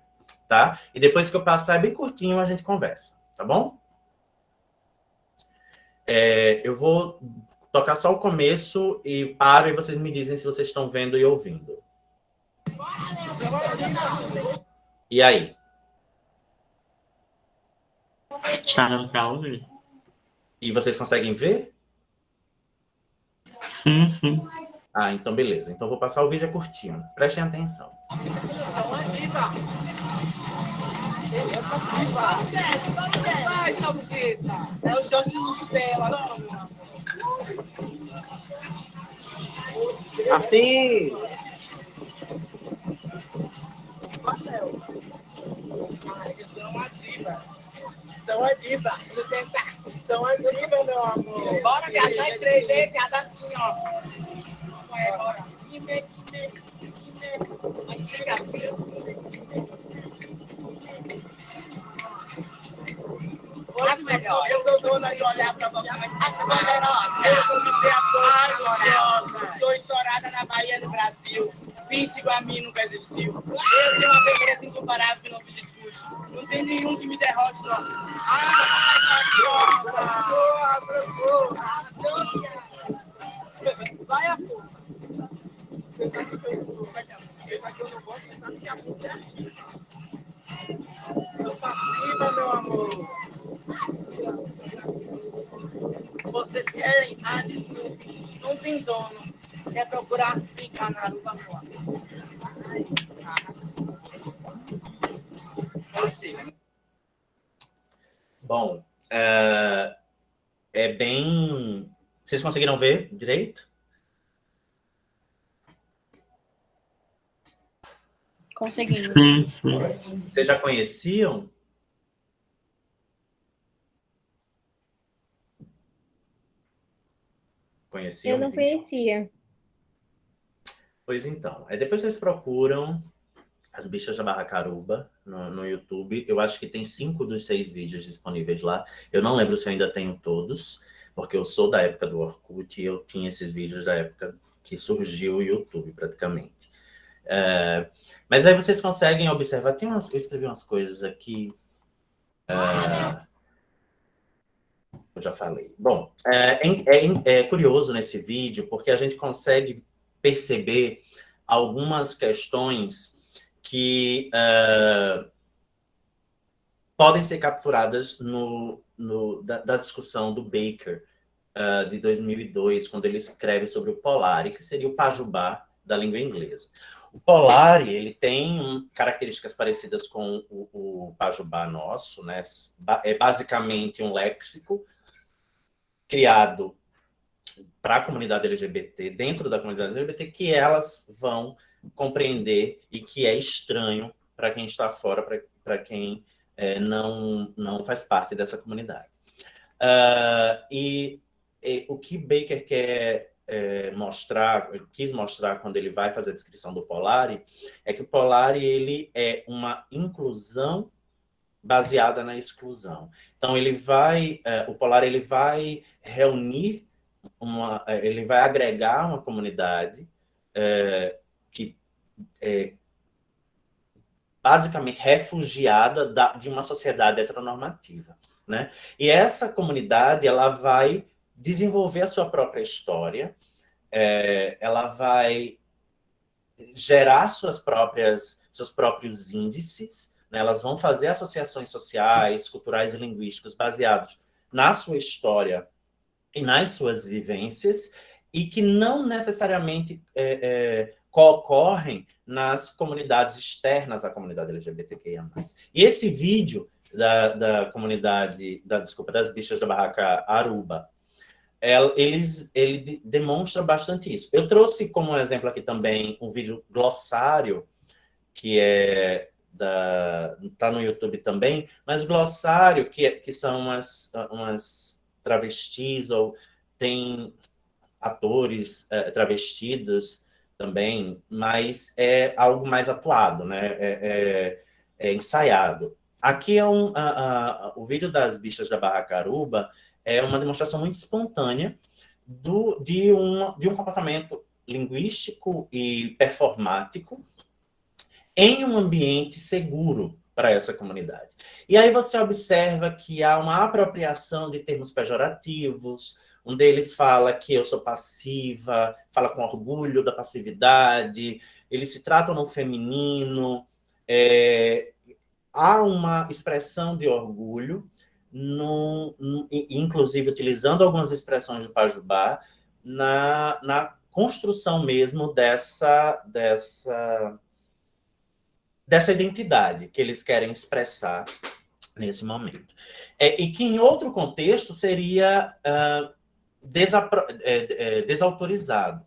[SPEAKER 1] tá? E depois que eu passar, é bem curtinho, a gente conversa, tá bom? Eu vou tocar só o começo e paro, e vocês me dizem se vocês estão vendo e ouvindo. E aí?
[SPEAKER 3] Está dando para ouvir?
[SPEAKER 1] E vocês conseguem ver?
[SPEAKER 3] Sim, sim.
[SPEAKER 1] Então beleza. Então vou passar o vídeo curtinho. Prestem atenção.
[SPEAKER 4] Vai, Salvita! É o short de luxo dela. Assim. Isso é uma ativa. Então são a diva. São a diva, meu amor. Bora, viado, nós três, hein? Viado assim, ó. Bora. Aqui, as melhores. Eu sou dona de olhar pra boca. As poderosas. Eu conquistei a todos. Estou estourada na Bahia do Brasil. Pince igual a mim nunca existiu. Eu tenho uma beleza incomparável que não se discute. Não tem nenhum que me derrote, não. Vai a porra. Você sabe que eu não gosto, você sabe que a puta é aqui. Sou passiva, meu amor. Vocês querem? Ah, desculpe. Não tem dono. Quer procurar? Ficar na Aruba, meu amor.
[SPEAKER 1] Bom, é bem... Vocês conseguiram ver direito?
[SPEAKER 2] Conseguimos.
[SPEAKER 3] Sim, sim.
[SPEAKER 1] Vocês já conheciam? Conheciam?
[SPEAKER 2] Eu não conhecia.
[SPEAKER 1] Pois então, depois vocês procuram As Bichas da Barra Caruba no YouTube. Eu acho que tem 5 dos 6 vídeos disponíveis lá. Eu não lembro se eu ainda tenho todos, porque eu sou da época do Orkut e eu tinha esses vídeos da época que surgiu o YouTube, praticamente. Mas aí vocês conseguem observar. Eu escrevi umas coisas aqui. Eu já falei. Bom, é curioso nesse vídeo, porque a gente consegue perceber algumas questões que podem ser capturadas da discussão do Baker, de 2002, quando ele escreve sobre o Polari, que seria o pajubá da língua inglesa. O Polari, ele tem características parecidas com o pajubá nosso, né? É basicamente um léxico criado para a comunidade LGBT, dentro da comunidade LGBT, que elas vão compreender e que é estranho para quem está fora, para quem não faz parte dessa comunidade. E o que Baker quis mostrar quando ele vai fazer a descrição do Polari, é que o Polari ele é uma inclusão baseada na exclusão. Então, o Polari ele vai reunir, ele vai agregar uma comunidade que é basicamente refugiada de uma sociedade heteronormativa, né? E essa comunidade ela vai desenvolver a sua própria história, ela vai gerar seus próprios índices, né? Elas vão fazer associações sociais, culturais e linguísticos baseados na sua história e nas suas vivências, e que não necessariamente ocorrem nas comunidades externas à comunidade LGBTQIA+. E esse vídeo da comunidade, das Bichas da Barraca Aruba, ele demonstra bastante isso. Eu trouxe como exemplo aqui também um vídeo glossário, que tá no YouTube também, mas glossário, que são umas travestis, ou tem atores travestidos também, mas é algo mais atuado, né? É ensaiado. Aqui o vídeo das Bichas da Barra Caruba é uma demonstração muito espontânea de um comportamento linguístico e performático em um ambiente seguro para essa comunidade. E aí você observa que há uma apropriação de termos pejorativos. Um deles fala que eu sou passiva, fala com orgulho da passividade, eles se tratam no feminino. Há uma expressão de orgulho, inclusive utilizando algumas expressões do pajubá, na construção mesmo dessa identidade que eles querem expressar nesse momento. E que, em outro contexto, seria desautorizado.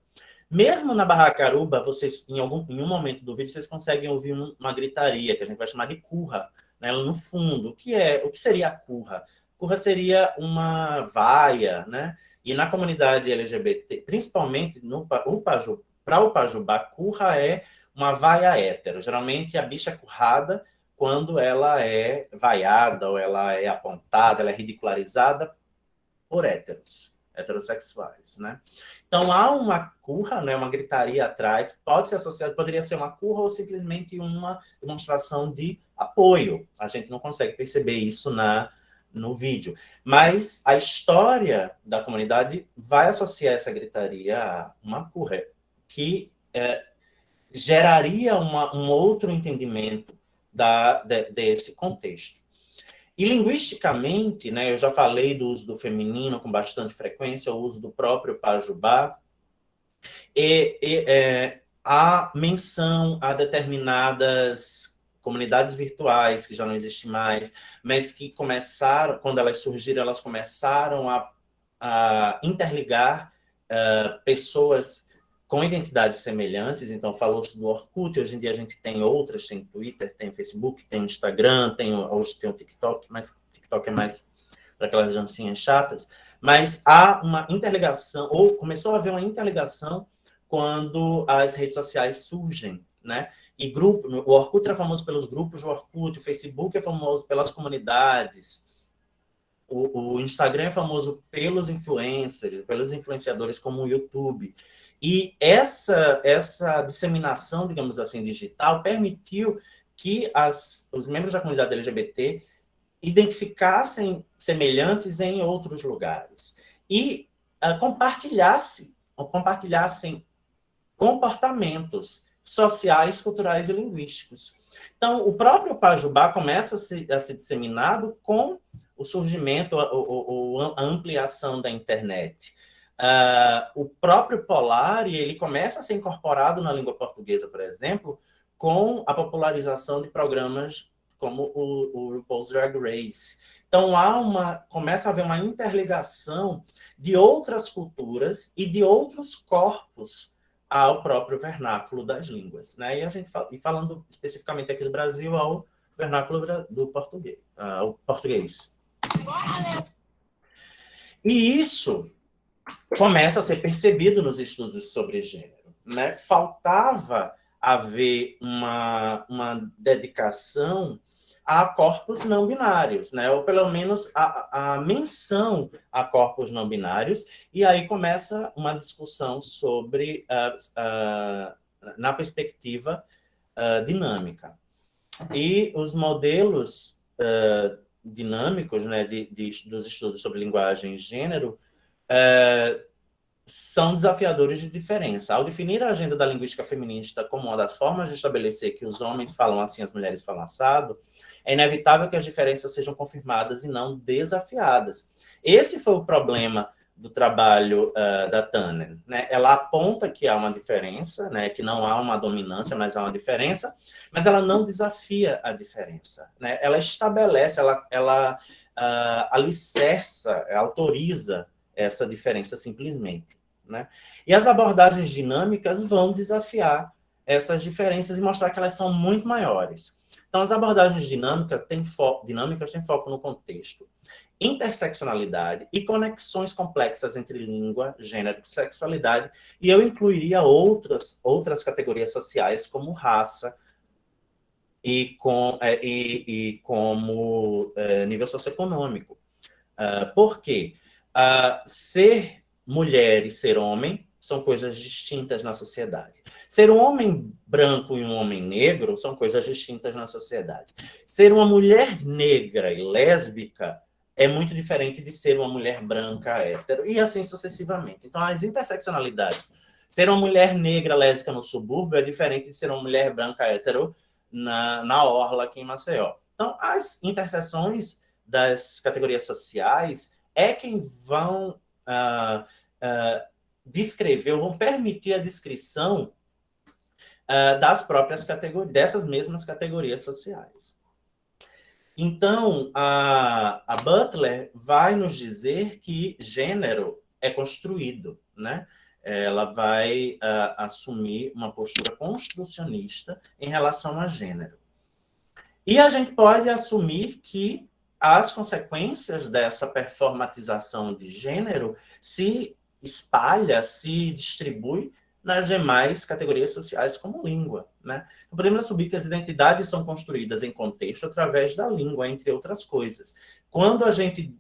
[SPEAKER 1] Mesmo na Barra Caruba, vocês, em um momento do vídeo, vocês conseguem ouvir uma gritaria, que a gente vai chamar de curra, né? No fundo, o que seria a curra? Curra seria uma vaia, né? E na comunidade LGBT, principalmente para o Pajubá, curra é uma vaia hétero. Geralmente a bicha é currada quando ela é vaiada, ou ela é apontada, ela é ridicularizada por heterossexuais, né? Então há uma curra, né, uma gritaria atrás, pode ser associado, poderia ser uma curra ou simplesmente uma demonstração de apoio. A gente não consegue perceber isso no vídeo. Mas a história da comunidade vai associar essa gritaria a uma curra, que geraria um outro entendimento desse contexto. E linguisticamente, né, eu já falei do uso do feminino com bastante frequência, o uso do próprio Pajubá, a menção a determinadas comunidades virtuais que já não existem mais, mas que começaram, quando elas surgiram, elas começaram a interligar pessoas com identidades semelhantes. Então, falou-se do Orkut, hoje em dia a gente tem outras, tem Twitter, tem Facebook, tem Instagram, hoje tem o TikTok, mas TikTok é mais para aquelas dancinhas chatas. Mas há uma interligação, ou começou a haver uma interligação quando as redes sociais surgem, né? E o Orkut é famoso pelos grupos do Orkut, o Facebook é famoso pelas comunidades, o Instagram é famoso pelos influencers, pelos influenciadores como o YouTube. E essa disseminação, digamos assim, digital, permitiu que os membros da comunidade LGBT identificassem semelhantes em outros lugares e compartilhassem comportamentos sociais, culturais e linguísticos. Então, o próprio Pajubá começa a ser disseminado com o surgimento, a ampliação da internet. O próprio Polari, ele começa a ser incorporado na língua portuguesa, por exemplo, com a popularização de programas como o RuPaul's Drag Race. Então, começa a haver uma interligação de outras culturas e de outros corpos ao próprio vernáculo das línguas, né? E falando especificamente aqui do Brasil, ao vernáculo do português, ao português. E isso começa a ser percebido nos estudos sobre gênero, né? Faltava haver uma dedicação a corpos não binários, né? Ou pelo menos a menção a corpos não binários, e aí começa uma discussão sobre, na perspectiva dinâmica. E os modelos dinâmicos, né, dos estudos sobre linguagem e gênero são desafiadores de diferença. Ao definir a agenda da linguística feminista como uma das formas de estabelecer que os homens falam assim, as mulheres falam assado, é inevitável que as diferenças sejam confirmadas e não desafiadas. Esse foi o problema do trabalho da Tannen, né? Ela aponta que há uma diferença, né? Que não há uma dominância, mas há uma diferença, mas ela não desafia a diferença, né? Ela estabelece, ela alicerça, autoriza essa diferença simplesmente, né? E as abordagens dinâmicas vão desafiar essas diferenças e mostrar que elas são muito maiores. Então, as abordagens dinâmicas têm foco no contexto, interseccionalidade e conexões complexas entre língua, gênero e sexualidade, e eu incluiria outras categorias sociais, como raça e como nível socioeconômico. Por quê? Ser mulher e ser homem são coisas distintas na sociedade. Ser um homem branco e um homem negro são coisas distintas na sociedade. Ser uma mulher negra e lésbica é muito diferente de ser uma mulher branca hétero, e assim sucessivamente. Então, as interseccionalidades. Ser uma mulher negra lésbica no subúrbio é diferente de ser uma mulher branca hétero na orla aqui em Maceió. Então, as interseções das categorias sociais é quem vão descrever, ou vão permitir a descrição das próprias categorias, dessas mesmas categorias sociais. Então, a Butler vai nos dizer que gênero é construído, né? Ela vai assumir uma postura construcionista em relação a gênero. E a gente pode assumir que as consequências dessa performatização de gênero se espalha, se distribui nas demais categorias sociais como língua, né? Então, podemos assumir que as identidades são construídas em contexto através da língua, entre outras coisas. Quando a gente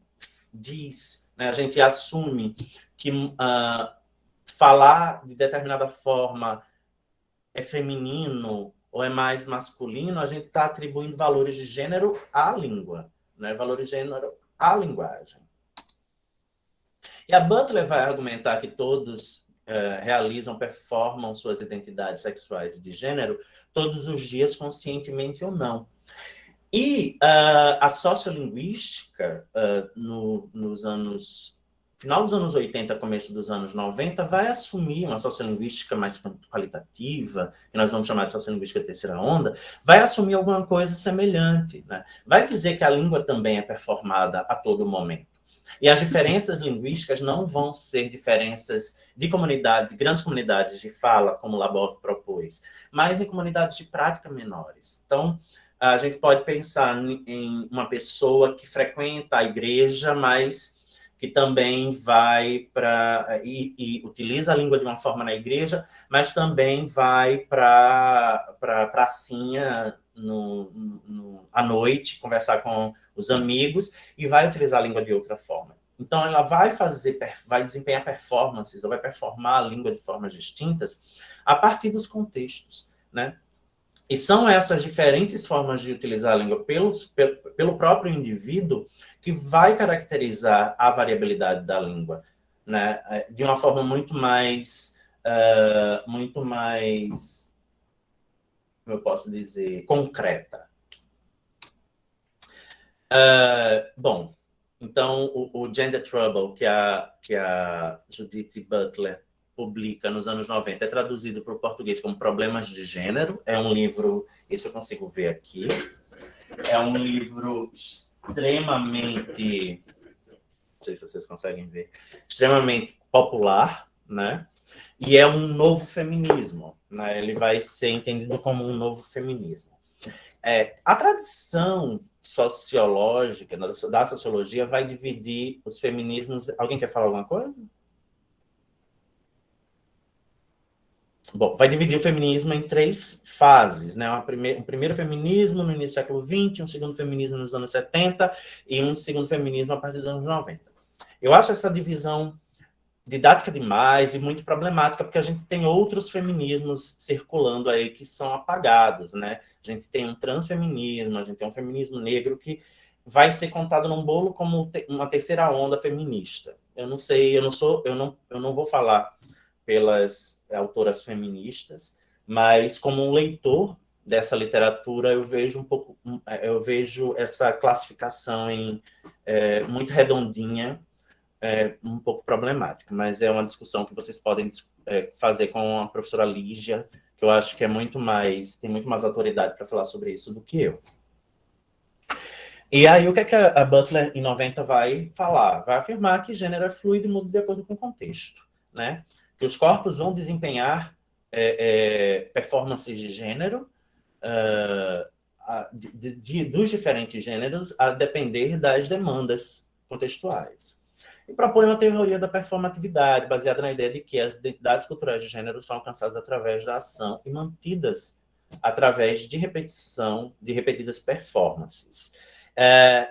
[SPEAKER 1] diz, né, a gente assume que falar de determinada forma é feminino ou é mais masculino, a gente está atribuindo valores de gênero à língua, né? Valores de gênero à linguagem. E a Butler vai argumentar que todos performam suas identidades sexuais e de gênero todos os dias, conscientemente ou não. E a sociolinguística, nos anos... final dos anos 80, começo dos anos 90, vai assumir uma sociolinguística mais qualitativa, que nós vamos chamar de sociolinguística de terceira onda, vai assumir alguma coisa semelhante, né? Vai dizer que a língua também é performada a todo momento. E as diferenças linguísticas não vão ser diferenças de comunidade, de grandes comunidades de fala, como Labov propôs, mas em comunidades de prática menores. Então, a gente pode pensar em uma pessoa que frequenta a igreja, mas que também vai para... e utiliza a língua de uma forma na igreja, mas também vai para a pracinha à noite, conversar com os amigos, e vai utilizar a língua de outra forma. Então, ela vai desempenhar performances, ou vai performar a língua de formas distintas a partir dos contextos, né? E são essas diferentes formas de utilizar a língua pelo próprio indivíduo que vai caracterizar a variabilidade da língua, né? De uma forma muito mais, como eu posso dizer, concreta. Bom, então o Gender Trouble, que a Judith Butler publica nos anos 90, é traduzido para o português como Problemas de Gênero. É um livro, esse eu consigo ver aqui, é um livro extremamente, não sei se vocês conseguem ver, extremamente popular, né? E é um novo feminismo, né? Ele vai ser entendido como um novo feminismo. A tradição sociológica, da sociologia, vai dividir os feminismos... Alguém quer falar alguma coisa? Bom, vai dividir o feminismo em 3 fases, né? Um primeiro feminismo no início do século XX, um segundo feminismo nos anos 70 e um segundo feminismo a partir dos anos 90. Eu acho essa divisão didática demais e muito problemática, porque a gente tem outros feminismos circulando aí que são apagados, né? A gente tem um transfeminismo, a gente tem um feminismo negro que vai ser contado num bolo como uma terceira onda feminista. Eu não sei, eu não vou falar pelas autoras feministas, mas como um leitor dessa literatura, eu vejo essa classificação muito redondinha, um pouco problemática, mas é uma discussão que vocês podem fazer com a professora Lígia, que eu acho que tem muito mais autoridade para falar sobre isso do que eu. E aí, o que é que a Butler, em 90, vai falar? Vai afirmar que gênero é fluido e muda de acordo com o contexto, né? Que os corpos vão desempenhar performances de gênero dos diferentes gêneros a depender das demandas contextuais. E propõe uma teoria da performatividade, baseada na ideia de que as identidades culturais de gênero são alcançadas através da ação e mantidas através de repetidas performances.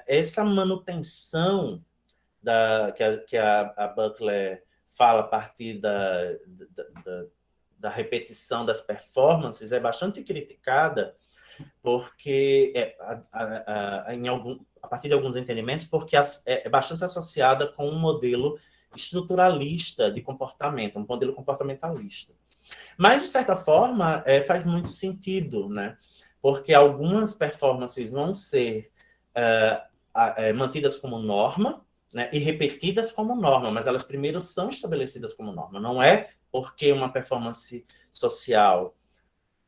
[SPEAKER 1] Essa manutenção que a Butler fala a partir da repetição das performances é bastante criticada, porque a partir de alguns entendimentos, porque é bastante associada com um modelo estruturalista de comportamento, um modelo comportamentalista. Mas, de certa forma, faz muito sentido, né? Porque algumas performances vão ser mantidas como norma, né, e repetidas como norma, mas elas primeiro são estabelecidas como norma. Não é porque uma performance social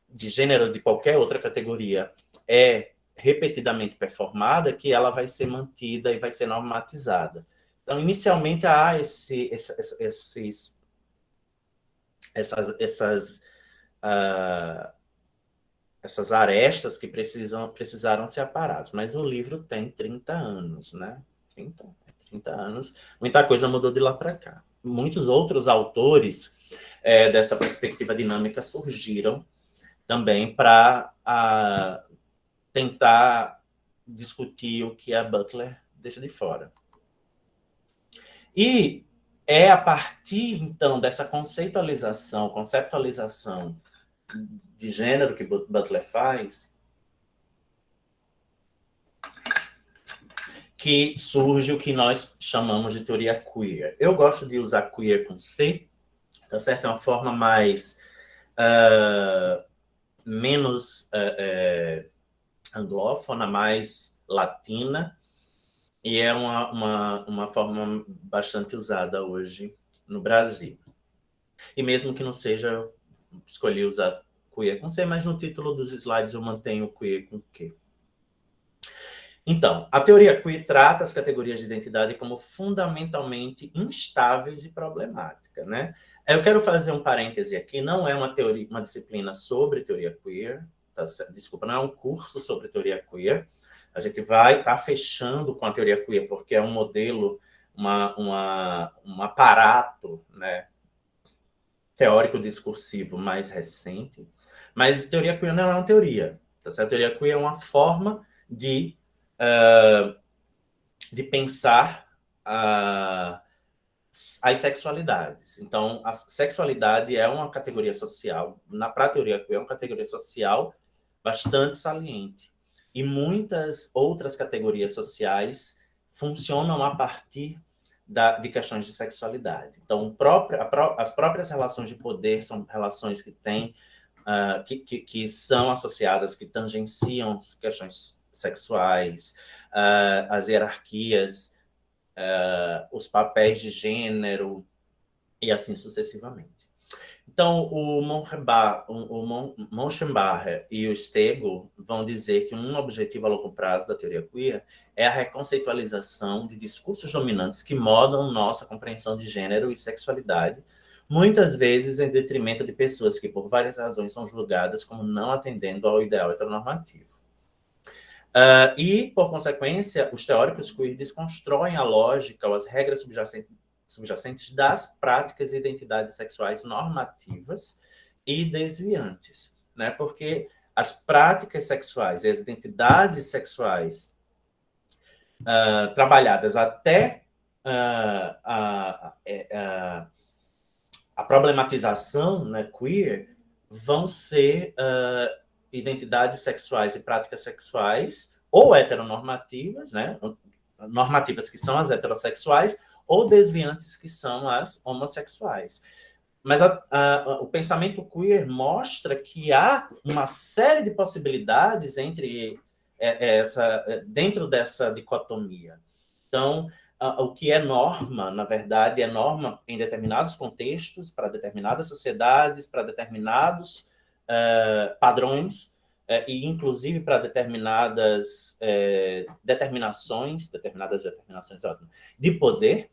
[SPEAKER 1] de gênero de qualquer outra categoria é repetidamente performada que ela vai ser mantida e vai ser normatizada. Então, inicialmente, há essas arestas que precisaram ser aparadas. Mas o livro tem 30 anos, né? 30 anos. Muita coisa mudou de lá para cá. Muitos outros autores dessa perspectiva dinâmica surgiram também para tentar discutir o que a Butler deixa de fora. E é a partir, então, dessa conceptualização de gênero que Butler faz, que surge o que nós chamamos de teoria queer. Eu gosto de usar queer com C, tá certo? É uma forma mais menos anglófona, mais latina, e é uma forma bastante usada hoje no Brasil. E mesmo que não seja, eu escolhi usar queer com C, mas no título dos slides eu mantenho queer com Q. Então, a teoria queer trata as categorias de identidade como fundamentalmente instáveis e problemáticas, né? Eu quero fazer um parêntese aqui, não é uma disciplina sobre teoria queer, tá? Desculpa, não é um curso sobre teoria queer. A gente vai estar fechando com a teoria queer, porque é um modelo, um aparato, né, teórico-discursivo mais recente. Mas teoria queer não é uma teoria, tá certo? A teoria queer é uma forma de pensar as sexualidades. Então, a sexualidade é uma categoria social, para a teoria queer, é uma categoria social bastante saliente. E muitas outras categorias sociais funcionam a partir de questões de sexualidade. Então, as próprias relações de poder são relações que têm, que são associadas, que tangenciam questões sexuais, as hierarquias, os papéis de gênero, e assim sucessivamente. Então, o Monchengbarger e o Stego vão dizer que um objetivo a longo prazo da teoria queer é a reconceitualização de discursos dominantes que modam nossa compreensão de gênero e sexualidade, muitas vezes em detrimento de pessoas que, por várias razões, são julgadas como não atendendo ao ideal heteronormativo. E, por consequência, os teóricos queer desconstroem a lógica ou as regras subjacentes das práticas e identidades sexuais normativas e desviantes, né? Porque as práticas sexuais e as identidades sexuais trabalhadas até a problematização, né, queer, vão ser identidades sexuais e práticas sexuais ou heteronormativas, né? Normativas que são as heterossexuais, ou desviantes que são as homossexuais. Mas o pensamento queer mostra que há uma série de possibilidades dentro dessa dicotomia. Então, o que é norma, na verdade, é norma em determinados contextos, para determinadas sociedades, para determinados padrões, e inclusive para determinadas determinações de poder,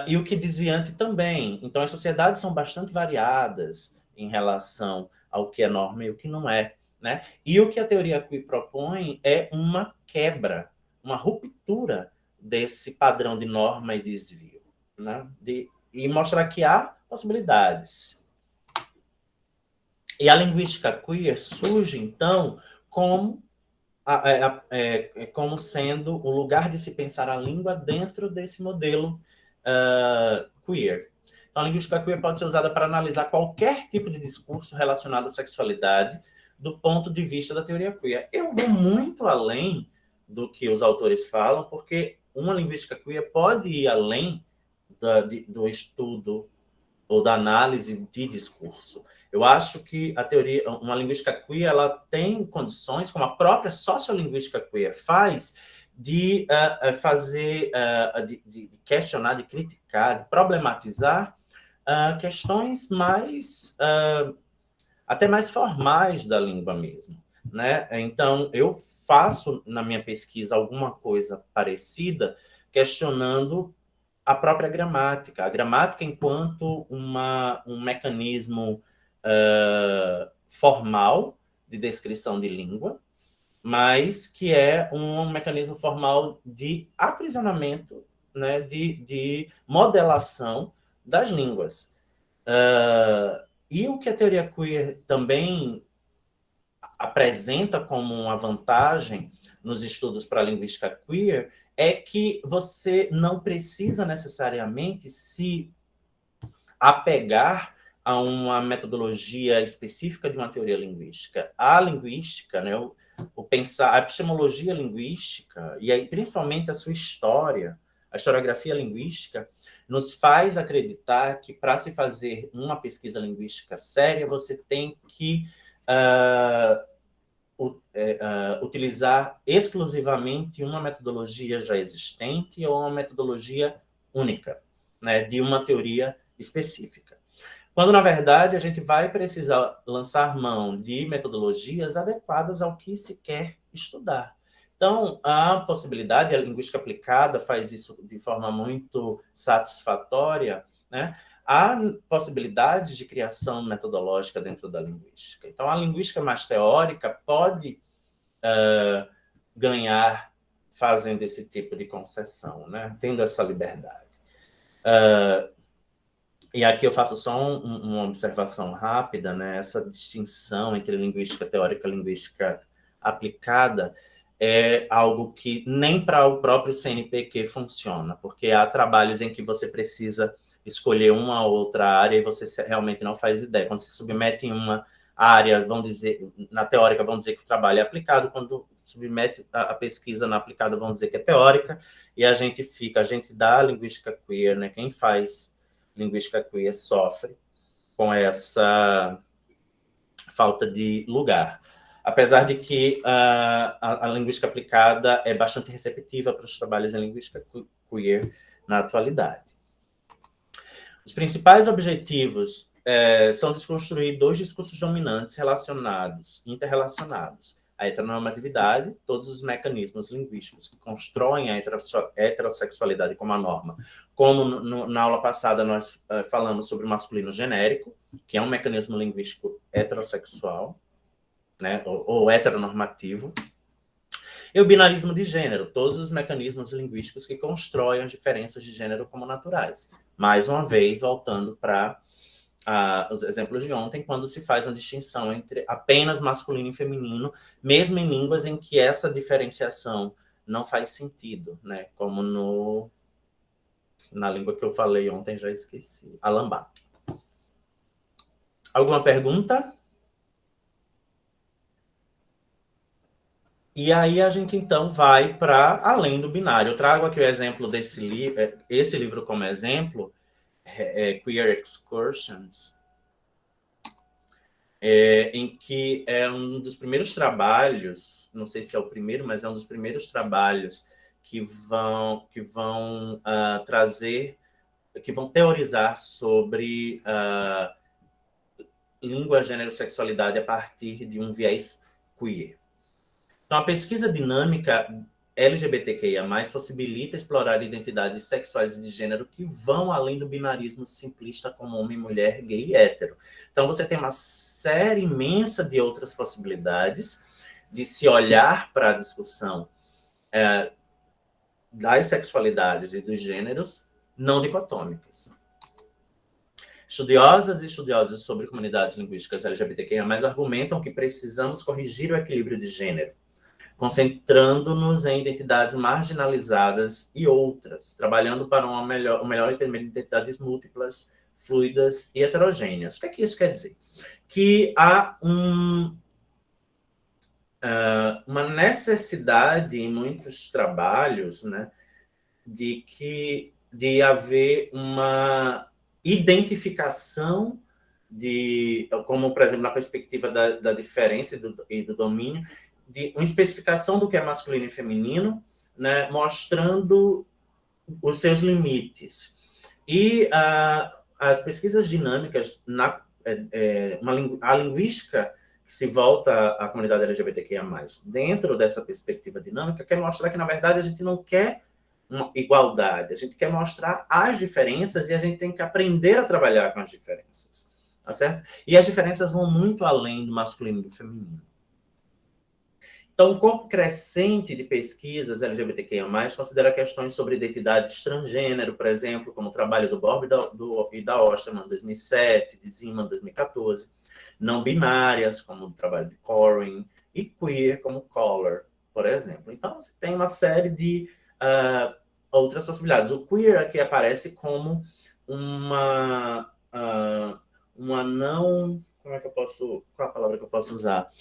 [SPEAKER 1] e o que desviante também. Então, as sociedades são bastante variadas em relação ao que é norma e o que não é, né? E o que a teoria queer propõe é uma quebra, uma ruptura desse padrão de norma e desvio, né? E mostrar que há possibilidades. E a linguística queer surge, então, como sendo o lugar de se pensar a língua dentro desse modelo queer. Então, a linguística queer pode ser usada para analisar qualquer tipo de discurso relacionado à sexualidade do ponto de vista da teoria queer. Eu vou muito além do que os autores falam, porque uma linguística queer pode ir além do estudo ou da análise de discurso. Eu acho que uma linguística queer, ela tem condições, como a própria sociolinguística queer faz, de de questionar, de criticar, de problematizar questões até mais formais da língua mesmo, né? Então, eu faço na minha pesquisa alguma coisa parecida, questionando a própria gramática. A gramática enquanto um mecanismo formal de descrição de língua, mas que é um mecanismo formal de aprisionamento, né, de modelação das línguas. E o que a teoria queer também apresenta como uma vantagem nos estudos para a linguística queer é que você não precisa necessariamente se apegar a uma metodologia específica de uma teoria linguística. A linguística, né, o pensar, a epistemologia linguística, e aí principalmente a sua história, a historiografia linguística, nos faz acreditar que para se fazer uma pesquisa linguística séria, você tem que utilizar exclusivamente uma metodologia já existente ou uma metodologia única, né, de uma teoria específica. Quando, na verdade, a gente vai precisar lançar mão de metodologias adequadas ao que se quer estudar. Então, a possibilidade, a linguística aplicada faz isso de forma muito satisfatória, né? Há possibilidades de criação metodológica dentro da linguística. Então, a linguística mais teórica pode ganhar fazendo esse tipo de concessão, né? Tendo essa liberdade. E aqui eu faço só uma observação rápida, né? Essa distinção entre linguística teórica e linguística aplicada é algo que nem para o próprio CNPq funciona, porque há trabalhos em que você precisa escolher uma ou outra área e você realmente não faz ideia. Quando se submete em uma área, vão dizer, na teórica vão dizer que o trabalho é aplicado, quando submete a pesquisa na aplicada vão dizer que é teórica, e a gente dá linguística queer, né? Quem faz linguística queer sofre com essa falta de lugar. Apesar de que a linguística aplicada é bastante receptiva para os trabalhos em linguística queer na atualidade. Os principais objetivos são desconstruir dois discursos dominantes interrelacionados. A heteronormatividade, todos os mecanismos linguísticos que constroem a heterossexualidade como a norma. Como na aula passada nós falamos sobre o masculino genérico, que é um mecanismo linguístico heterossexual, né, ou heteronormativo. E o binarismo de gênero, todos os mecanismos linguísticos que constroem as diferenças de gênero como naturais. Mais uma vez, voltando para os exemplos de ontem, quando se faz uma distinção entre apenas masculino e feminino, mesmo em línguas em que essa diferenciação não faz sentido, né? Como na língua que eu falei ontem, já esqueci, Alambak. Alguma pergunta? E aí a gente, então, vai para além do binário. Eu trago aqui o exemplo desse livro, esse livro como exemplo, Queer Excursions, em que é um dos primeiros trabalhos, não sei se é o primeiro, mas é um dos primeiros trabalhos que vão trazer, que vão teorizar sobre língua, gênero, sexualidade a partir de um viés queer. Então, a pesquisa dinâmica LGBTQIA+, possibilita explorar identidades sexuais e de gênero que vão além do binarismo simplista como homem, mulher, gay e hétero. Então, você tem uma série imensa de outras possibilidades de se olhar para a discussão das sexualidades e dos gêneros não dicotômicas. Estudiosas e estudiosos sobre comunidades linguísticas LGBTQIA+, argumentam que precisamos corrigir o equilíbrio de gênero, concentrando-nos em identidades marginalizadas e outras, trabalhando para um melhor entendimento de identidades múltiplas, fluidas e heterogêneas. O que é que isso quer dizer? Que há uma necessidade em muitos trabalhos, né, de haver uma identificação como, por exemplo, na perspectiva da diferença e do domínio, de uma especificação do que é masculino e feminino, né, mostrando os seus limites. E as pesquisas dinâmicas, a linguística que se volta à comunidade LGBTQIA+, dentro dessa perspectiva dinâmica, quer mostrar que, na verdade, a gente não quer uma igualdade, a gente quer mostrar as diferenças e a gente tem que aprender a trabalhar com as diferenças, tá certo? E as diferenças vão muito além do masculino e do feminino. Então, um corpo crescente de pesquisas LGBTQIA+, considera questões sobre identidade transgênero, por exemplo, como o trabalho do Bob e da Osterman, em 2007, de Zima, em 2014, não binárias, como o trabalho de Corin, e queer, como Collar, por exemplo. Então, você tem uma série de outras possibilidades. O queer aqui aparece como uma não... Qual é a palavra que eu posso usar?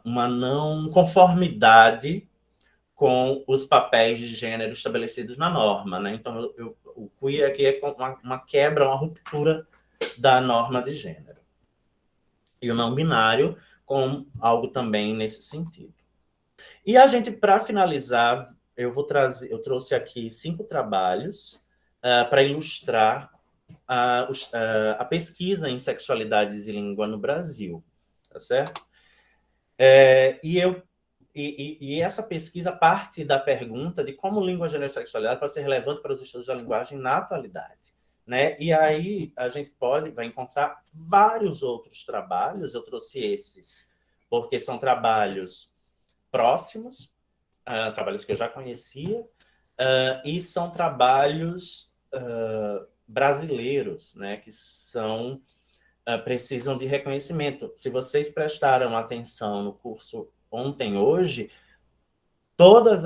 [SPEAKER 1] Uma não conformidade com os papéis de gênero estabelecidos na norma, né? Então, o queer aqui é uma quebra, uma ruptura da norma de gênero. E o não binário com algo também nesse sentido. E a gente, para finalizar, eu trouxe aqui 5 trabalhos para ilustrar a pesquisa em sexualidades e língua no Brasil, tá certo? E essa pesquisa parte da pergunta de como língua, gênero e sexualidade pode ser relevante para os estudos da linguagem na atualidade, né? E aí a gente vai encontrar vários outros trabalhos, eu trouxe esses, porque são trabalhos próximos, trabalhos que eu já conhecia, e são trabalhos brasileiros, né, que precisam de reconhecimento. Se vocês prestaram atenção no curso ontem, hoje, todas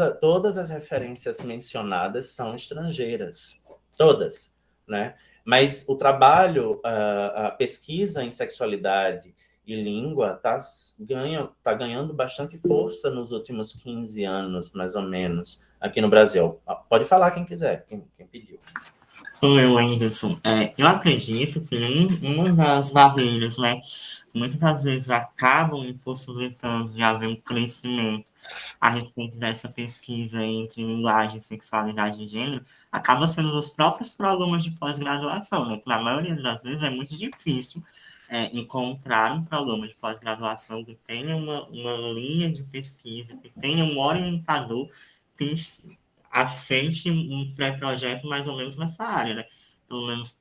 [SPEAKER 1] as referências mencionadas são estrangeiras, todas, né? Mas o trabalho, a pesquisa em sexualidade e língua tá ganhando bastante força nos últimos 15 anos, mais ou menos, aqui no Brasil. Pode falar quem quiser, quem pediu.
[SPEAKER 3] Sou eu, Anderson. Eu acredito que uma das barreiras, né, muitas das vezes acabam impossibilitando de haver um crescimento a respeito dessa pesquisa entre linguagem, sexualidade e gênero, acaba sendo os próprios programas de pós-graduação, né? Que na maioria das vezes é muito difícil encontrar um programa de pós-graduação que tenha uma linha de pesquisa, que tenha um orientador que aceite um pré-projeto mais ou menos nessa área, né? Pelo menos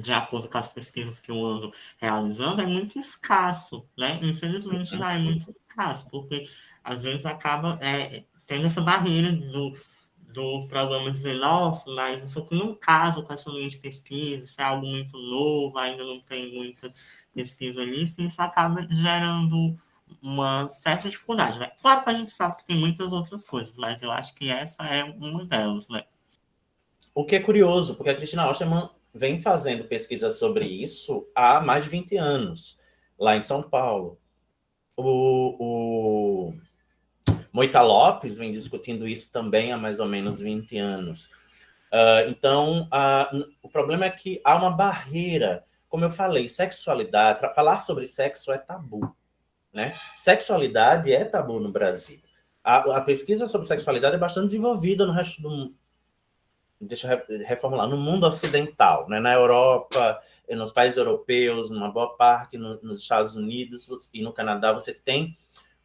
[SPEAKER 3] de acordo com as pesquisas que eu ando realizando, é muito escasso, né? Infelizmente, lá é muito escasso, porque às vezes acaba tendo essa barreira do programa dizer, nossa, mas isso aqui não casa com essa linha de pesquisa, isso é algo muito novo, ainda não tem muita pesquisa nisso, e isso acaba gerando uma certa dificuldade, né? Claro que a gente sabe que tem muitas outras coisas, mas eu acho que essa é uma delas, né?
[SPEAKER 1] O que é curioso, porque a Cristina Osterman vem fazendo pesquisa sobre isso há mais de 20 anos, lá em São Paulo. O Moita Lopes vem discutindo isso também há mais ou menos 20 anos. Então, o problema é que há uma barreira. Como eu falei, sexualidade, falar sobre sexo é tabu, né? Sexualidade é tabu no Brasil. A pesquisa sobre sexualidade é bastante desenvolvida no resto do mundo. Deixa eu reformular, no mundo ocidental, né? Na Europa, nos países europeus, numa boa parte, nos Estados Unidos e no Canadá, você tem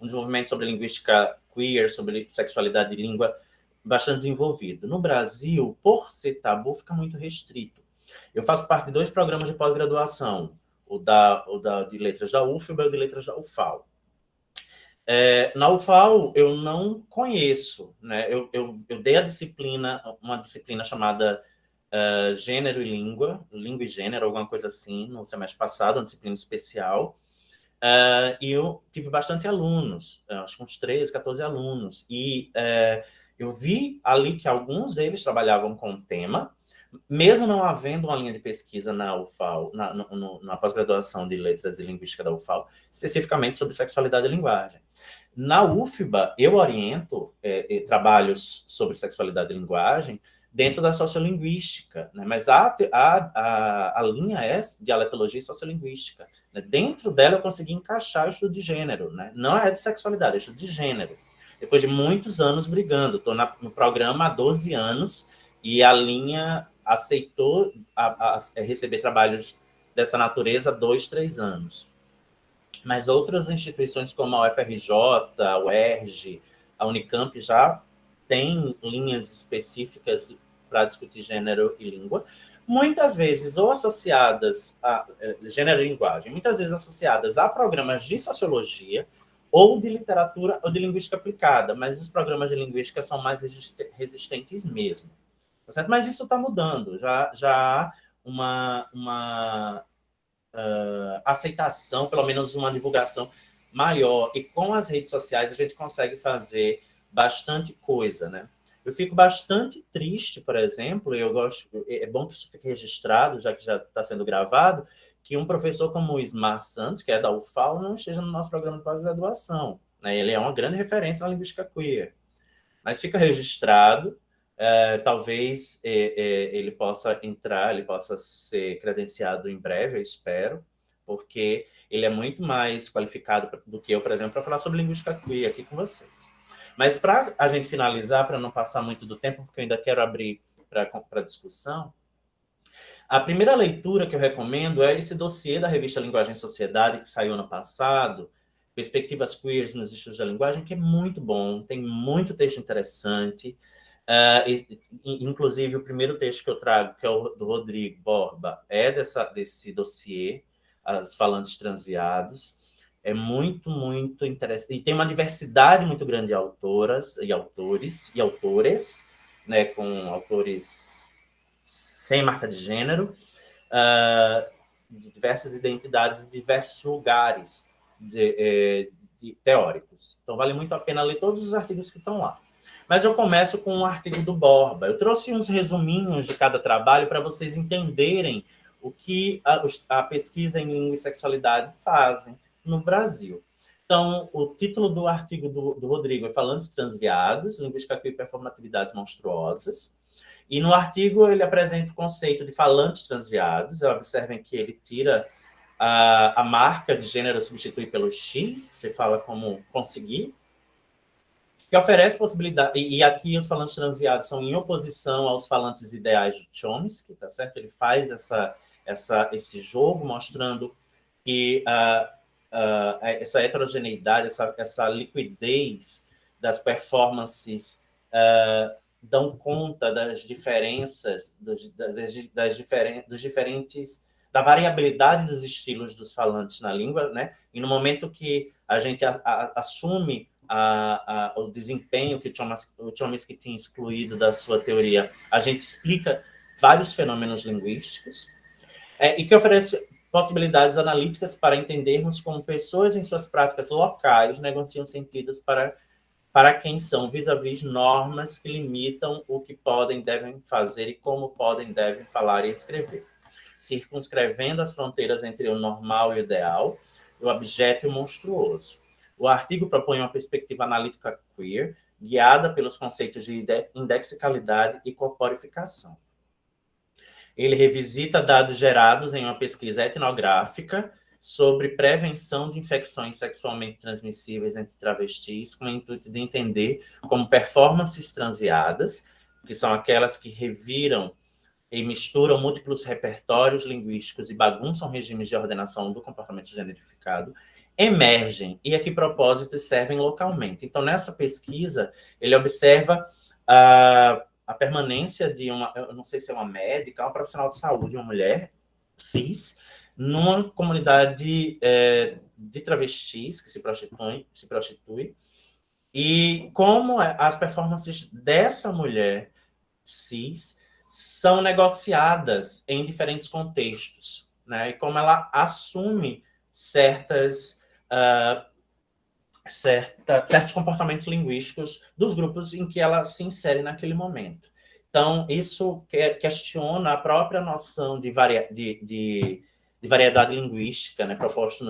[SPEAKER 1] um desenvolvimento sobre linguística queer, sobre sexualidade e língua bastante desenvolvido. No Brasil, por ser tabu, fica muito restrito. Eu faço parte de 2 programas de pós-graduação, o de letras da UFBA e o de letras da UFAL. Na UFAL, eu não conheço, né? Eu dei uma disciplina chamada Gênero e Língua e Gênero, alguma coisa assim, no semestre passado, uma disciplina especial, e eu tive bastante alunos, acho que uns 13, 14 alunos, e eu vi ali que alguns deles trabalhavam com o tema, mesmo não havendo uma linha de pesquisa na UFAL, na pós-graduação de Letras e Linguística da UFAL, especificamente sobre sexualidade e linguagem. Na UFBA, eu oriento trabalhos sobre sexualidade e linguagem dentro da sociolinguística, né? Mas a linha é dialetologia e sociolinguística. Né? Dentro dela, eu consegui encaixar o estudo de gênero. Né? Não é de sexualidade, é estudo de gênero. Depois de muitos anos brigando, estou no programa há 12 anos e a linha aceitou receber trabalhos dessa natureza há 2, 3 anos. Mas outras instituições como a UFRJ, a UERJ, a Unicamp já têm linhas específicas para discutir gênero e língua, muitas vezes ou associadas a gênero e linguagem, muitas vezes associadas a programas de sociologia ou de literatura ou de linguística aplicada, mas os programas de linguística são mais resistentes mesmo. Tá certo? Mas isso está mudando, já há uma aceitação, pelo menos uma divulgação maior, e com as redes sociais a gente consegue fazer bastante coisa, né? Eu fico bastante triste, por exemplo, é bom que isso fique registrado, já que já está sendo gravado, que um professor como o Ismar Santos, que é da UFAL, não esteja no nosso programa de pós-graduação, né? Ele é uma grande referência na linguística queer. Mas fica registrado, talvez ele possa entrar, ele possa ser credenciado em breve, eu espero, porque ele é muito mais qualificado do que eu, por exemplo, para falar sobre linguística queer aqui com vocês. Mas para a gente finalizar, para não passar muito do tempo, porque eu ainda quero abrir para discussão, a primeira leitura que eu recomendo é esse dossiê da revista Linguagem e Sociedade, que saiu ano passado, Perspectivas Queers nos Estudos da Linguagem, que é muito bom, tem muito texto interessante. Inclusive, o primeiro texto que eu trago, que é o do Rodrigo Borba, é desse dossiê, As Falantes Transviados. É muito, muito interessante. E tem uma diversidade muito grande de autoras e autores e autores, né, com autores sem marca de gênero, de diversas identidades, de diversos lugares teóricos. Então, vale muito a pena ler todos os artigos que estão lá. Mas eu começo com um artigo do Borba. Eu trouxe uns resuminhos de cada trabalho para vocês entenderem o que a pesquisa em língua e sexualidade fazem no Brasil. Então, o título do artigo do Rodrigo é Falantes Transviados, Linguística Queer e Performatividades Monstruosas. E no artigo ele apresenta o conceito de falantes transviados. Observem que ele tira a marca de gênero, substitui pelo X, você fala como conseguir, que oferece possibilidade, e aqui os falantes transviados são em oposição aos falantes ideais de Chomsky, tá certo? Ele faz esse jogo mostrando que essa heterogeneidade, essa liquidez das performances dão conta das diferenças, da variabilidade dos estilos dos falantes na língua, né? E no momento que a gente assume o desempenho que o Chomsky tinha excluído da sua teoria, a gente explica vários fenômenos linguísticos, e que oferece possibilidades analíticas para entendermos como pessoas em suas práticas locais negociam sentidos para quem são, vis-à-vis normas que limitam o que podem, devem fazer e como podem, devem falar e escrever, circunscrevendo as fronteiras entre o normal e o ideal, o abjeto e o monstruoso. O artigo propõe uma perspectiva analítica queer, guiada pelos conceitos de indexicalidade e corporificação. Ele revisita dados gerados em uma pesquisa etnográfica sobre prevenção de infecções sexualmente transmissíveis entre travestis, com o intuito de entender como performances transviadas, que são aquelas que reviram e misturam múltiplos repertórios linguísticos e bagunçam regimes de ordenação do comportamento generificado, emergem e a que propósitos servem localmente. Então, nessa pesquisa, ele observa a permanência de eu não sei se é uma médica, uma profissional de saúde, uma mulher cis, numa comunidade de travestis que se prostitui, e como as performances dessa mulher cis são negociadas em diferentes contextos, né? E como ela assume certos comportamentos linguísticos dos grupos em que ela se insere naquele momento. Então, isso questiona a própria noção de variedade linguística, né, proposta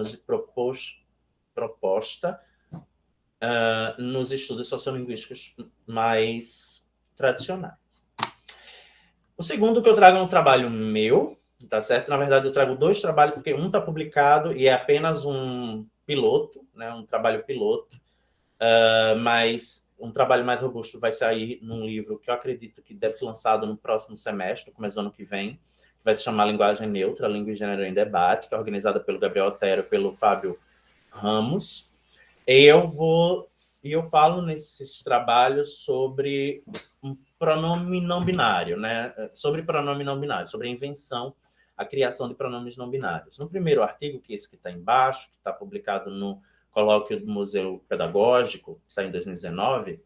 [SPEAKER 1] nos estudos sociolinguísticos mais tradicionais. O segundo que eu trago é um trabalho meu, tá certo? Na verdade, eu trago 2 trabalhos, porque um está publicado e é apenas um piloto, né, um trabalho piloto, mas um trabalho mais robusto vai sair num livro que eu acredito que deve ser lançado no próximo semestre, no começo do ano que vem, que vai se chamar Linguagem Neutra, Língua e Gênero em Debate, que é organizada pelo Gabriel Otero e pelo Fábio Ramos. E eu falo nesses trabalhos sobre um pronome não binário, né? Sobre pronome não binário, sobre a invenção, a criação de pronomes não binários. No primeiro artigo, que é esse que está embaixo, que está publicado no colóquio do Museu Pedagógico, que saiu em 2019,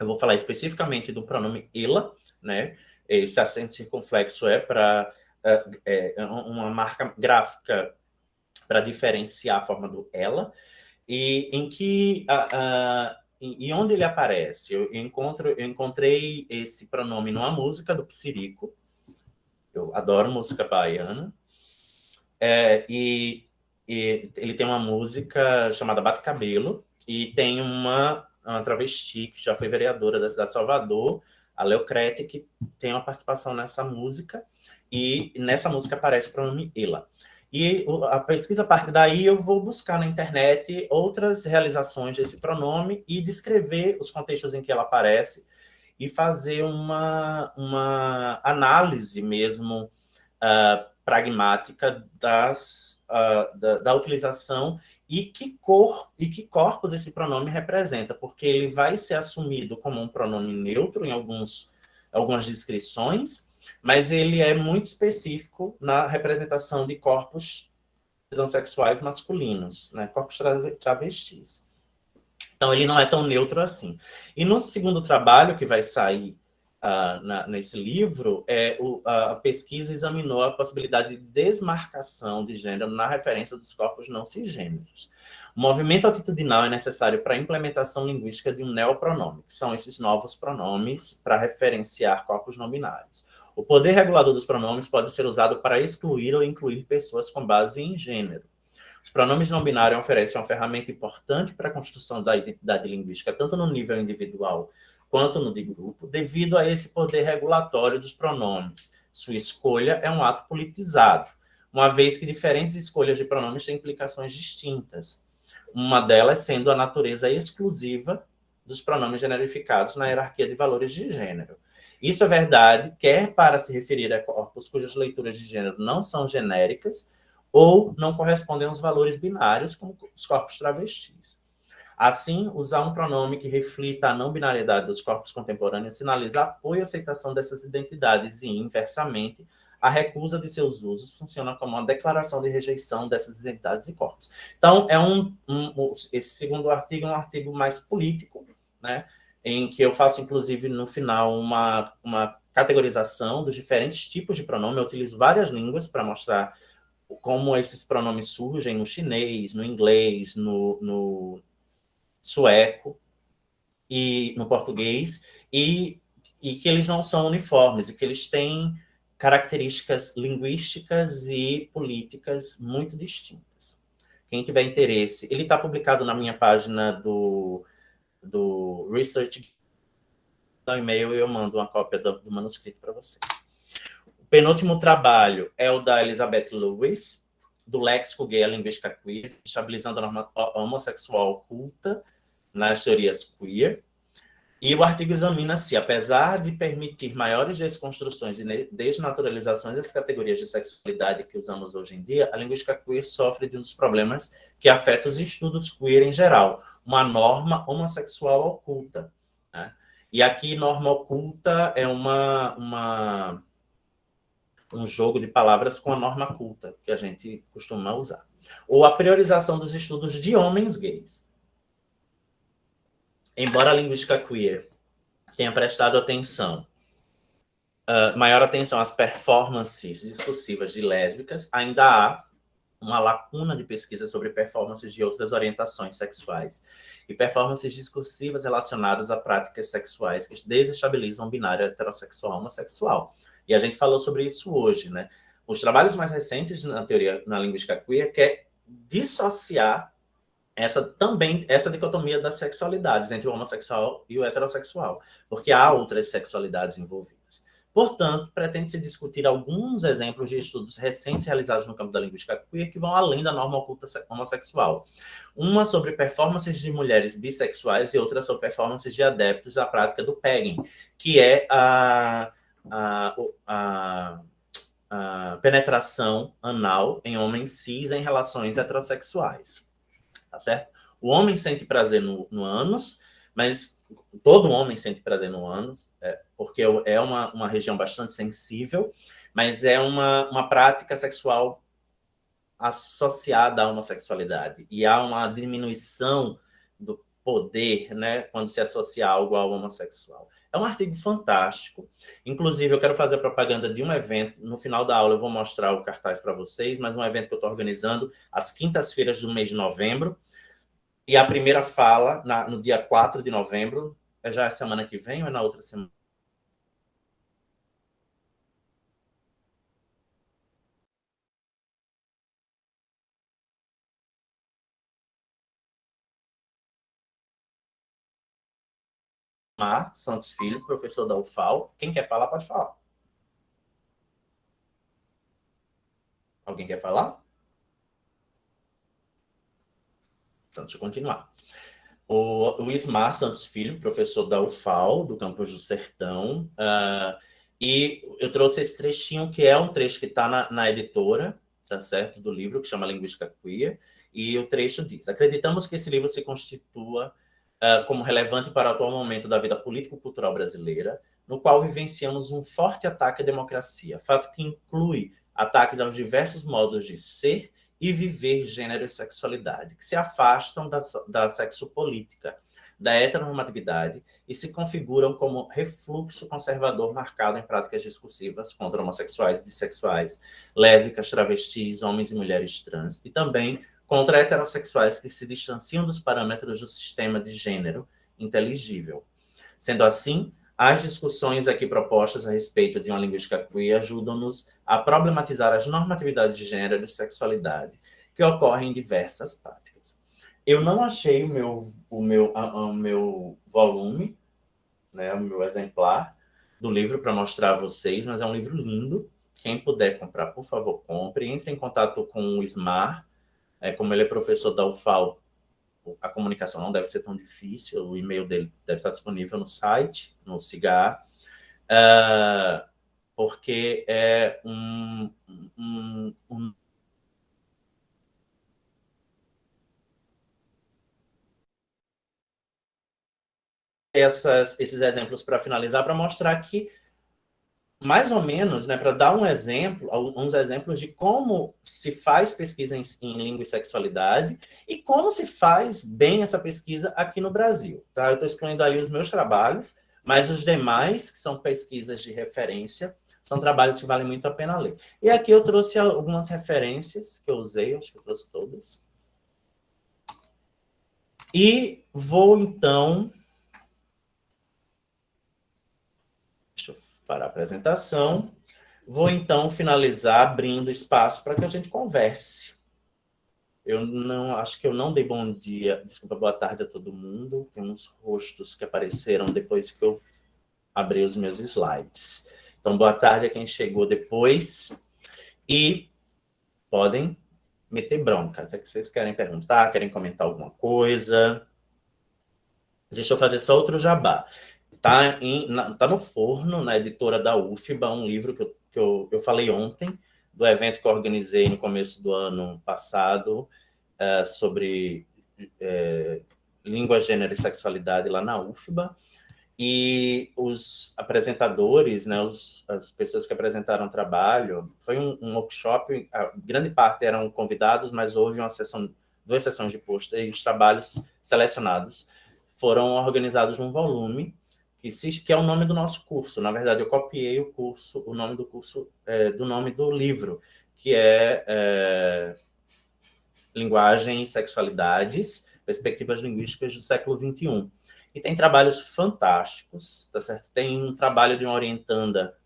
[SPEAKER 1] eu vou falar especificamente do pronome ela, né? Esse acento circunflexo é para uma marca gráfica para diferenciar a forma do ela, e em que e onde ele aparece? Eu encontrei esse pronome numa música do Psirico. Eu adoro música baiana. E ele tem uma música chamada Bate Cabelo, e tem uma travesti que já foi vereadora da cidade de Salvador, a Leocrete, que tem uma participação nessa música, e nessa música aparece o pronome ela. E a pesquisa parte daí, eu vou buscar na internet outras realizações desse pronome e descrever os contextos em que ela aparece e fazer uma análise mesmo pragmática da utilização e que corpos esse pronome representa, porque ele vai ser assumido como um pronome neutro em algumas descrições, mas ele é muito específico na representação de corpos transexuais masculinos, né? Corpos travestis. Então, ele não é tão neutro assim. E no segundo trabalho que vai sair nesse livro, a pesquisa examinou a possibilidade de desmarcação de gênero na referência dos corpos não cisgêneros. O movimento atitudinal é necessário para a implementação linguística de um neopronome, que são esses novos pronomes para referenciar corpos não binários. O poder regulador dos pronomes pode ser usado para excluir ou incluir pessoas com base em gênero. Os pronomes não binários oferecem uma ferramenta importante para a construção da identidade linguística, tanto no nível individual quanto no de grupo, devido a esse poder regulatório dos pronomes. Sua escolha é um ato politizado, uma vez que diferentes escolhas de pronomes têm implicações distintas. Uma delas sendo a natureza exclusiva dos pronomes generificados na hierarquia de valores de gênero. Isso é verdade, quer para se referir a corpos cujas leituras de gênero não são genéricas ou não correspondem aos valores binários, como os corpos travestis. Assim, usar um pronome que reflita a não binariedade dos corpos contemporâneos sinaliza apoio e aceitação dessas identidades e, inversamente, a recusa de seus usos funciona como uma declaração de rejeição dessas identidades e corpos. Então, esse segundo artigo é um artigo mais político, né, em que eu faço, inclusive, no final, uma categorização dos diferentes tipos de pronome. Eu utilizo várias línguas para mostrar como esses pronomes surgem no chinês, no inglês, no sueco e no português, e que eles não são uniformes, e que eles têm características linguísticas e políticas muito distintas. Quem tiver interesse, ele está publicado na minha página do Research, no e-mail, e eu mando uma cópia do manuscrito para vocês. O penúltimo trabalho é o da Elizabeth Lewis, do Léxico Gay à Linguística Queer, estabilizando a norma homossexual oculta nas teorias queer. E o artigo examina se, apesar de permitir maiores desconstruções e desnaturalizações das categorias de sexualidade que usamos hoje em dia, a linguística queer sofre de um dos problemas que afeta os estudos queer em geral, uma norma homossexual oculta, né? E aqui, norma oculta é um jogo de palavras com a norma culta, que a gente costuma usar. Ou a priorização dos estudos de homens gays. Embora a linguística queer tenha prestado maior atenção às performances discursivas de lésbicas, ainda há uma lacuna de pesquisa sobre performances de outras orientações sexuais e performances discursivas relacionadas a práticas sexuais que desestabilizam o binário heterossexual homossexual. E a gente falou sobre isso hoje, né? Os trabalhos mais recentes na linguística queer quer dissociar essa dicotomia das sexualidades entre o homossexual e o heterossexual, porque há outras sexualidades envolvidas. Portanto, pretende-se discutir alguns exemplos de estudos recentes realizados no campo da linguística queer que vão além da norma oculta homossexual. Uma sobre performances de mulheres bissexuais e outra sobre performances de adeptos da prática do pegging, que é a penetração anal em homens cis em relações heterossexuais. Tá certo? O homem sente prazer no ânus, mas todo homem sente prazer no ânus, porque é uma região bastante sensível, mas é uma prática sexual associada à homossexualidade. E há uma diminuição do poder, né, quando se associa algo ao homossexual. É um artigo fantástico. Inclusive, eu quero fazer a propaganda de um evento. No final da aula, eu vou mostrar o cartaz para vocês, mas um evento que eu estou organizando às quintas-feiras do mês de novembro. E a primeira fala, no dia 4 de novembro, é já a semana que vem ou é na outra semana? Santos Filho, professor da UFAL. Quem quer falar, pode falar. Alguém quer falar? Então, deixa eu continuar. O Ismar Santos Filho, professor da UFAL, do campus do Sertão, e eu trouxe esse trechinho, que é um trecho que está na editora, tá certo, do livro, que chama Linguística Queer, e o trecho diz: acreditamos que esse livro se constitua como relevante para o atual momento da vida político-cultural brasileira, no qual vivenciamos um forte ataque à democracia, fato que inclui ataques aos diversos modos de ser e viver gênero e sexualidade, que se afastam da sexopolítica, da heteronormatividade e se configuram como refluxo conservador marcado em práticas discursivas contra homossexuais, bissexuais, lésbicas, travestis, homens e mulheres trans, e também contra heterossexuais que se distanciam dos parâmetros do sistema de gênero inteligível. Sendo assim, as discussões aqui propostas a respeito de uma linguística queer ajudam-nos a problematizar as normatividades de gênero e sexualidade que ocorrem em diversas práticas. Eu não achei o meu volume, né, o meu exemplar do livro para mostrar a vocês, mas é um livro lindo. Quem puder comprar, por favor, compre. Entre em contato com o Ismar. Como ele é professor da UFAL, a comunicação não deve ser tão difícil, o e-mail dele deve estar disponível no site, no Cigar, porque é esses exemplos para finalizar, para mostrar que, mais ou menos, né, para dar um exemplo, uns exemplos de como se faz pesquisa em língua e sexualidade e como se faz bem essa pesquisa aqui no Brasil. Tá? Eu estou excluindo aí os meus trabalhos, mas os demais, que são pesquisas de referência, são trabalhos que valem muito a pena ler. E aqui eu trouxe algumas referências que eu usei, acho que eu trouxe todas. E vou, então... Deixa eu parar a apresentação. Vou, então, finalizar abrindo espaço para que a gente converse. Eu não acho que eu não dei bom dia, desculpa, boa tarde a todo mundo. Tem uns rostos que apareceram depois que eu abri os meus slides. Então, boa tarde a quem chegou depois. E podem meter bronca. O que vocês querem perguntar? Querem comentar alguma coisa? Deixa eu fazer só outro jabá. Tá no forno, na editora da UFBA, um livro que eu falei ontem, do evento que eu organizei no começo do ano passado, sobre língua, gênero e sexualidade lá na UFBA. E os apresentadores, né, as pessoas que apresentaram o trabalho, foi um workshop, a grande parte eram convidados, mas houve duas sessões de pôster, e os trabalhos selecionados foram organizados num volume, que é o nome do nosso curso. Na verdade, eu copiei o nome do curso, do nome do livro, que é Linguagem e Sexualidades, Perspectivas Linguísticas do século XXI. E tem trabalhos fantásticos, tá certo? Tem um trabalho de uma orientanda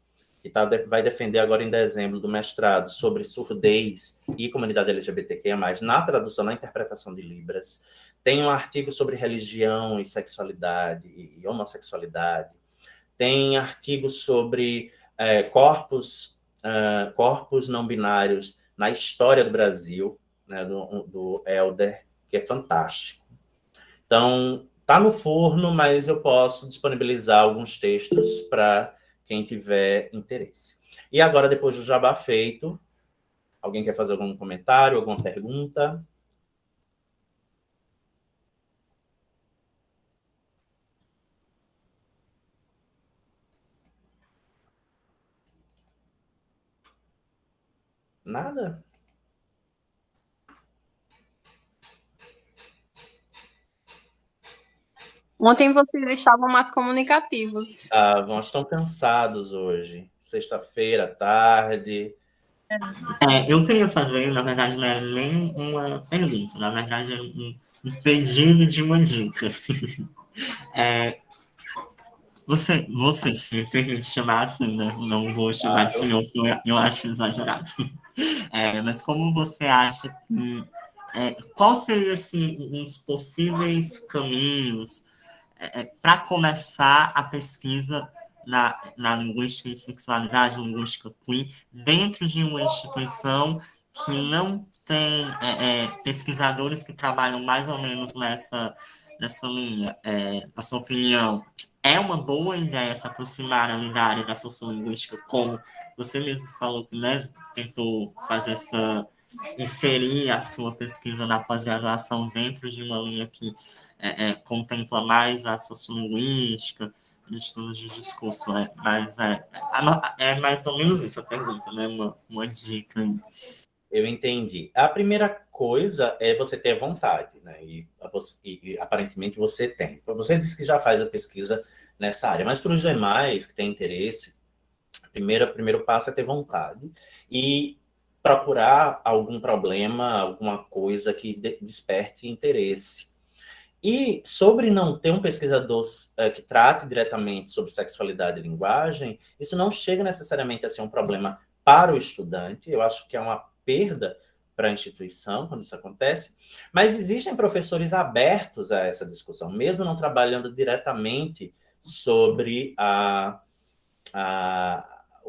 [SPEAKER 1] que vai defender agora em dezembro do mestrado sobre surdez e comunidade LGBTQIA+, na tradução, na interpretação de Libras. Tem um artigo sobre religião e sexualidade e homossexualidade. Tem artigos sobre corpos não binários na história do Brasil, né, do Helder, que é fantástico. Então, está no forno, mas eu posso disponibilizar alguns textos para quem tiver interesse. E agora, depois do jabá feito, alguém quer fazer algum comentário, alguma pergunta? Nada?
[SPEAKER 5] Ontem vocês estavam mais comunicativos.
[SPEAKER 1] Estavam, estão cansados hoje. Sexta-feira, à tarde.
[SPEAKER 3] Eu queria fazer, na verdade, não é nem uma pergunta, na verdade é um pedido de uma dica. Você, se me permite chamar assim, né? Não vou chamar de senhor, porque eu acho exagerado. Mas como você acha que. Qual seria assim, os possíveis caminhos para começar a pesquisa na linguística e sexualidade, linguística queer, dentro de uma instituição que não tem pesquisadores que trabalham mais ou menos nessa linha? A sua opinião, é uma boa ideia se aproximar ali da área da sociolinguística, como você mesmo falou que, né, tentou fazer inserir a sua pesquisa na pós-graduação dentro de uma linha que contempla mais a sociolinguística, estudos de discurso, mas é mais ou menos isso a pergunta, né? Uma dica aí.
[SPEAKER 1] Eu entendi. A primeira coisa é você ter vontade, né? E aparentemente você tem. Você disse que já faz a pesquisa nessa área, mas para os demais que têm interesse, o primeiro passo é ter vontade e procurar algum problema, alguma coisa que desperte interesse. E sobre não ter um pesquisador que trate diretamente sobre sexualidade e linguagem, isso não chega necessariamente a ser um problema para o estudante. Eu acho que é uma perda para a instituição quando isso acontece, mas existem professores abertos a essa discussão, mesmo não trabalhando diretamente sobre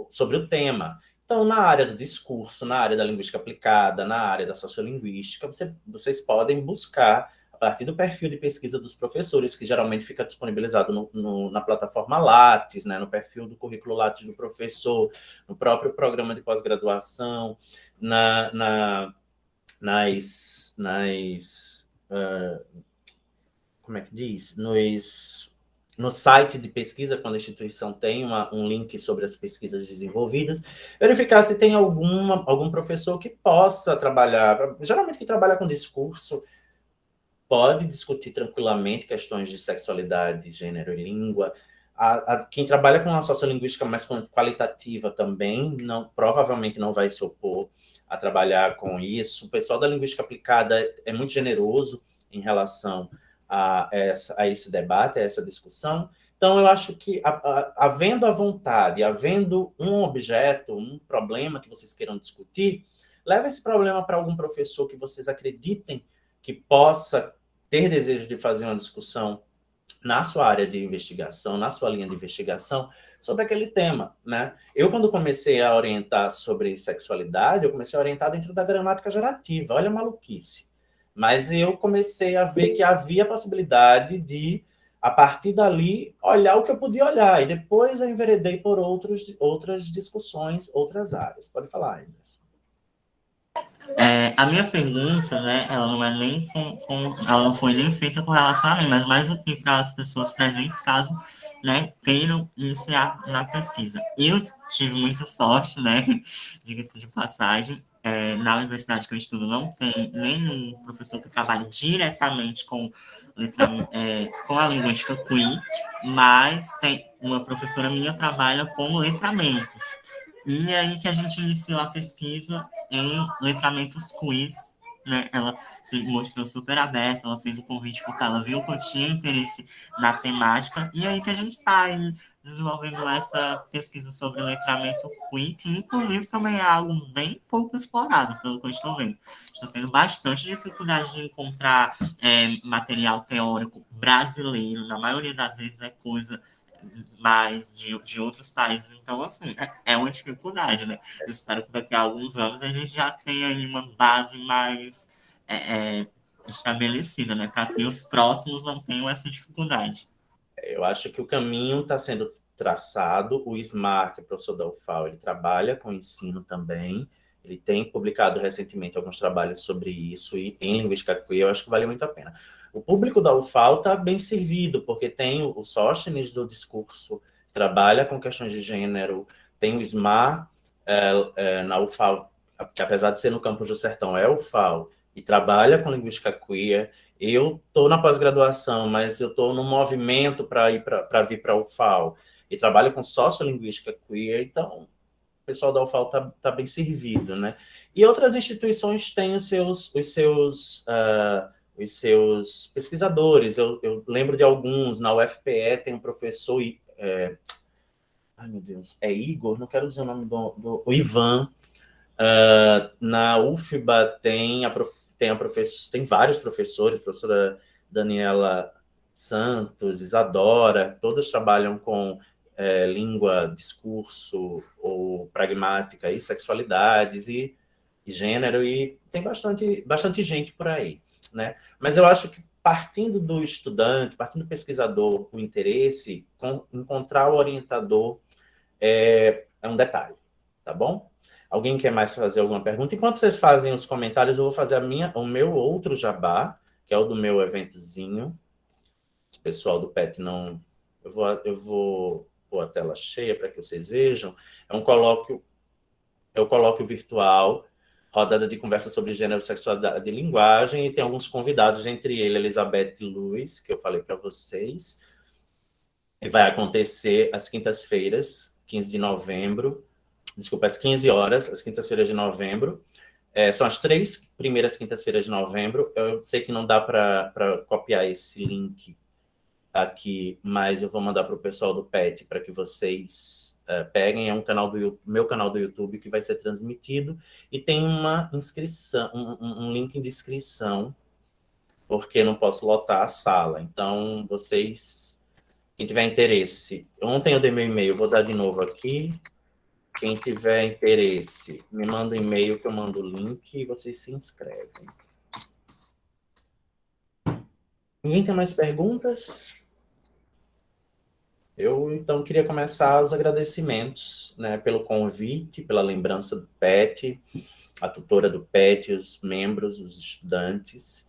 [SPEAKER 1] sobre o tema. Então, na área do discurso, na área da linguística aplicada, na área da sociolinguística, vocês podem buscar a partir do perfil de pesquisa dos professores, que geralmente fica disponibilizado na plataforma Lattes, né, no perfil do currículo Lattes do professor, no próprio programa de pós-graduação, como é que diz? No site de pesquisa, quando a instituição tem um link sobre as pesquisas desenvolvidas, verificar se tem algum professor que possa trabalhar, geralmente que trabalha com discurso, pode discutir tranquilamente questões de sexualidade, gênero e língua. Quem trabalha com a sociolinguística mais qualitativa também, provavelmente não vai se opor a trabalhar com isso. O pessoal da linguística aplicada é muito generoso em relação a esse debate, a essa discussão. Então, eu acho que, havendo a vontade, havendo um objeto, um problema que vocês queiram discutir, leve esse problema para algum professor que vocês acreditem que possa ter desejo de fazer uma discussão na sua área de investigação, na sua linha de investigação, sobre aquele tema, né? Eu, quando comecei a orientar sobre sexualidade, eu comecei a orientar dentro da gramática gerativa. Olha a maluquice. Mas eu comecei a ver que havia a possibilidade de, a partir dali, olhar o que eu podia olhar. E depois eu enveredei por outras discussões, outras áreas. Pode falar, ainda.
[SPEAKER 3] A minha pergunta, né, ela não é nem ela não foi nem feita com relação a mim, mas mais do que para as pessoas presentes, caso, né, queiram iniciar na pesquisa. Eu tive muita sorte, né, diga-se de passagem, na universidade que eu estudo não tem nenhum professor que trabalhe diretamente com a linguística queer, mas tem uma professora minha que trabalha com letramentos. E aí que a gente iniciou a pesquisa em letramentos quiz, né? Ela se mostrou super aberta, ela fez o convite porque ela viu que eu tinha interesse na temática, e aí que a gente está aí desenvolvendo essa pesquisa sobre letramento queer, que inclusive também é algo bem pouco explorado, pelo que eu estou vendo. Estou tendo bastante dificuldade de encontrar material teórico brasileiro, na maioria das vezes é coisa mais de outros países. Então, assim, é uma dificuldade, né? Eu espero que daqui a alguns anos a gente já tenha aí uma base mais estabelecida, né? Para que os próximos não tenham essa dificuldade.
[SPEAKER 1] Eu acho que o caminho está sendo traçado. O Ismar, que é professor da UFAL, ele trabalha com ensino também. Ele tem publicado recentemente alguns trabalhos sobre isso, e em linguística queer eu acho que vale muito a pena. O público da UFAL está bem servido, porque tem o Sóstenes do discurso, que trabalha com questões de gênero, tem o Ismar na UFAL, que apesar de ser no campus do Sertão, é UFAL, e trabalha com linguística queer. Eu estou na pós-graduação, mas eu estou no movimento para vir para a UFAL e trabalho com sociolinguística queer, então o pessoal da UFAL tá bem servido, né? E outras instituições têm os seus pesquisadores. Eu lembro de alguns, na UFPE tem um professor, ai meu Deus, é Igor? Não quero dizer o nome o Ivan. Na UFBA tem vários professores, professora Daniela Santos, Isadora, todas trabalham com língua, discurso ou pragmática e sexualidades e gênero, e tem bastante gente por aí, né? Mas eu acho que partindo do estudante, partindo do pesquisador, o interesse, encontrar o orientador é um detalhe, tá bom? Alguém quer mais fazer alguma pergunta? Enquanto vocês fazem os comentários, eu vou fazer o meu outro jabá, que é o do meu eventozinho. Esse pessoal do PET não... Eu vou pôr a tela cheia para que vocês vejam. É um colóquio virtual, rodada de conversa sobre gênero, sexualidade e linguagem, e tem alguns convidados, entre eles Elizabeth Luiz, que eu falei para vocês. E vai acontecer às quintas-feiras, 15 de novembro, desculpa, às 15 horas, às quintas-feiras de novembro. São as 3 primeiras quintas-feiras de novembro. Eu sei que não dá para copiar esse link aqui, mas eu vou mandar para o pessoal do PET para que vocês peguem. É um canal meu canal do YouTube que vai ser transmitido e tem uma inscrição, um link de inscrição, porque não posso lotar a sala. Então, quem tiver interesse, ontem eu dei meu e-mail, vou dar de novo aqui. Quem tiver interesse, me manda um e-mail que eu mando o link e vocês se inscrevem. Ninguém tem mais perguntas? Eu, então, queria começar os agradecimentos, né, pelo convite, pela lembrança do PET, a tutora do PET, os membros, os estudantes.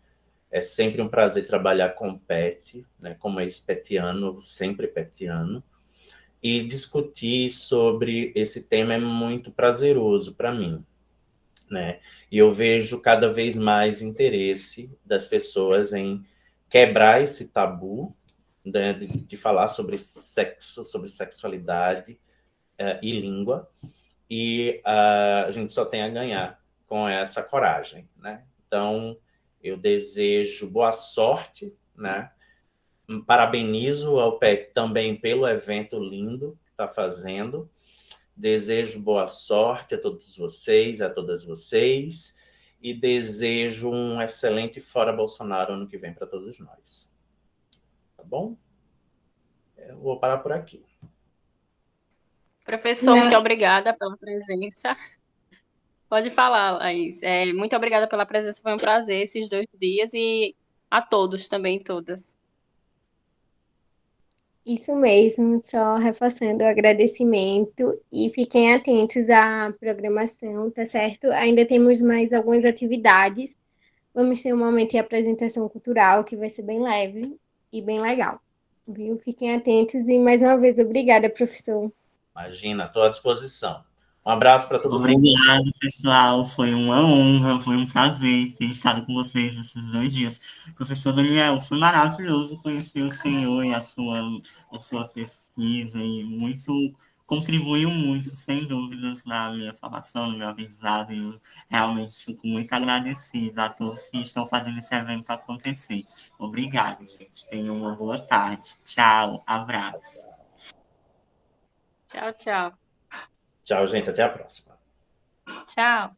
[SPEAKER 1] É sempre um prazer trabalhar com o PET, né, como ex-petiano, sempre petiano. E discutir sobre esse tema é muito prazeroso para mim, né? E eu vejo cada vez mais interesse das pessoas em quebrar esse tabu, né, de falar sobre sexo, sobre sexualidade e língua, e a gente só tem a ganhar com essa coragem, né? Então, eu desejo boa sorte, né? Parabenizo ao PEC também pelo evento lindo que está fazendo. Desejo boa sorte a todos vocês, a todas vocês, e desejo um excelente Fora Bolsonaro ano que vem para todos nós. Tá bom? Eu vou parar por aqui.
[SPEAKER 5] Professor, muito obrigada pela presença. Pode falar, Laís. Muito obrigada pela presença, foi um prazer esses 2 dias e a todos também, todas.
[SPEAKER 6] Isso mesmo, só reforçando o agradecimento e fiquem atentos à programação, tá certo? Ainda temos mais algumas atividades. Vamos ter um momento de apresentação cultural que vai ser bem leve e bem legal, viu? Fiquem atentos e mais uma vez obrigada, professor.
[SPEAKER 1] Imagina, estou à disposição. Um abraço para todo mundo.
[SPEAKER 3] Obrigado, pessoal. Foi uma honra, foi um prazer ter estado com vocês esses 2 dias. Professor Daniel, foi maravilhoso conhecer o senhor e a sua pesquisa, e contribuiu muito, sem dúvidas, na minha formação, no meu aprendizado. E eu realmente fico muito agradecido a todos que estão fazendo esse evento acontecer. Obrigado, gente. Tenham uma boa tarde. Tchau, abraço.
[SPEAKER 5] Tchau, tchau.
[SPEAKER 1] Tchau, gente. Até a próxima.
[SPEAKER 5] Tchau.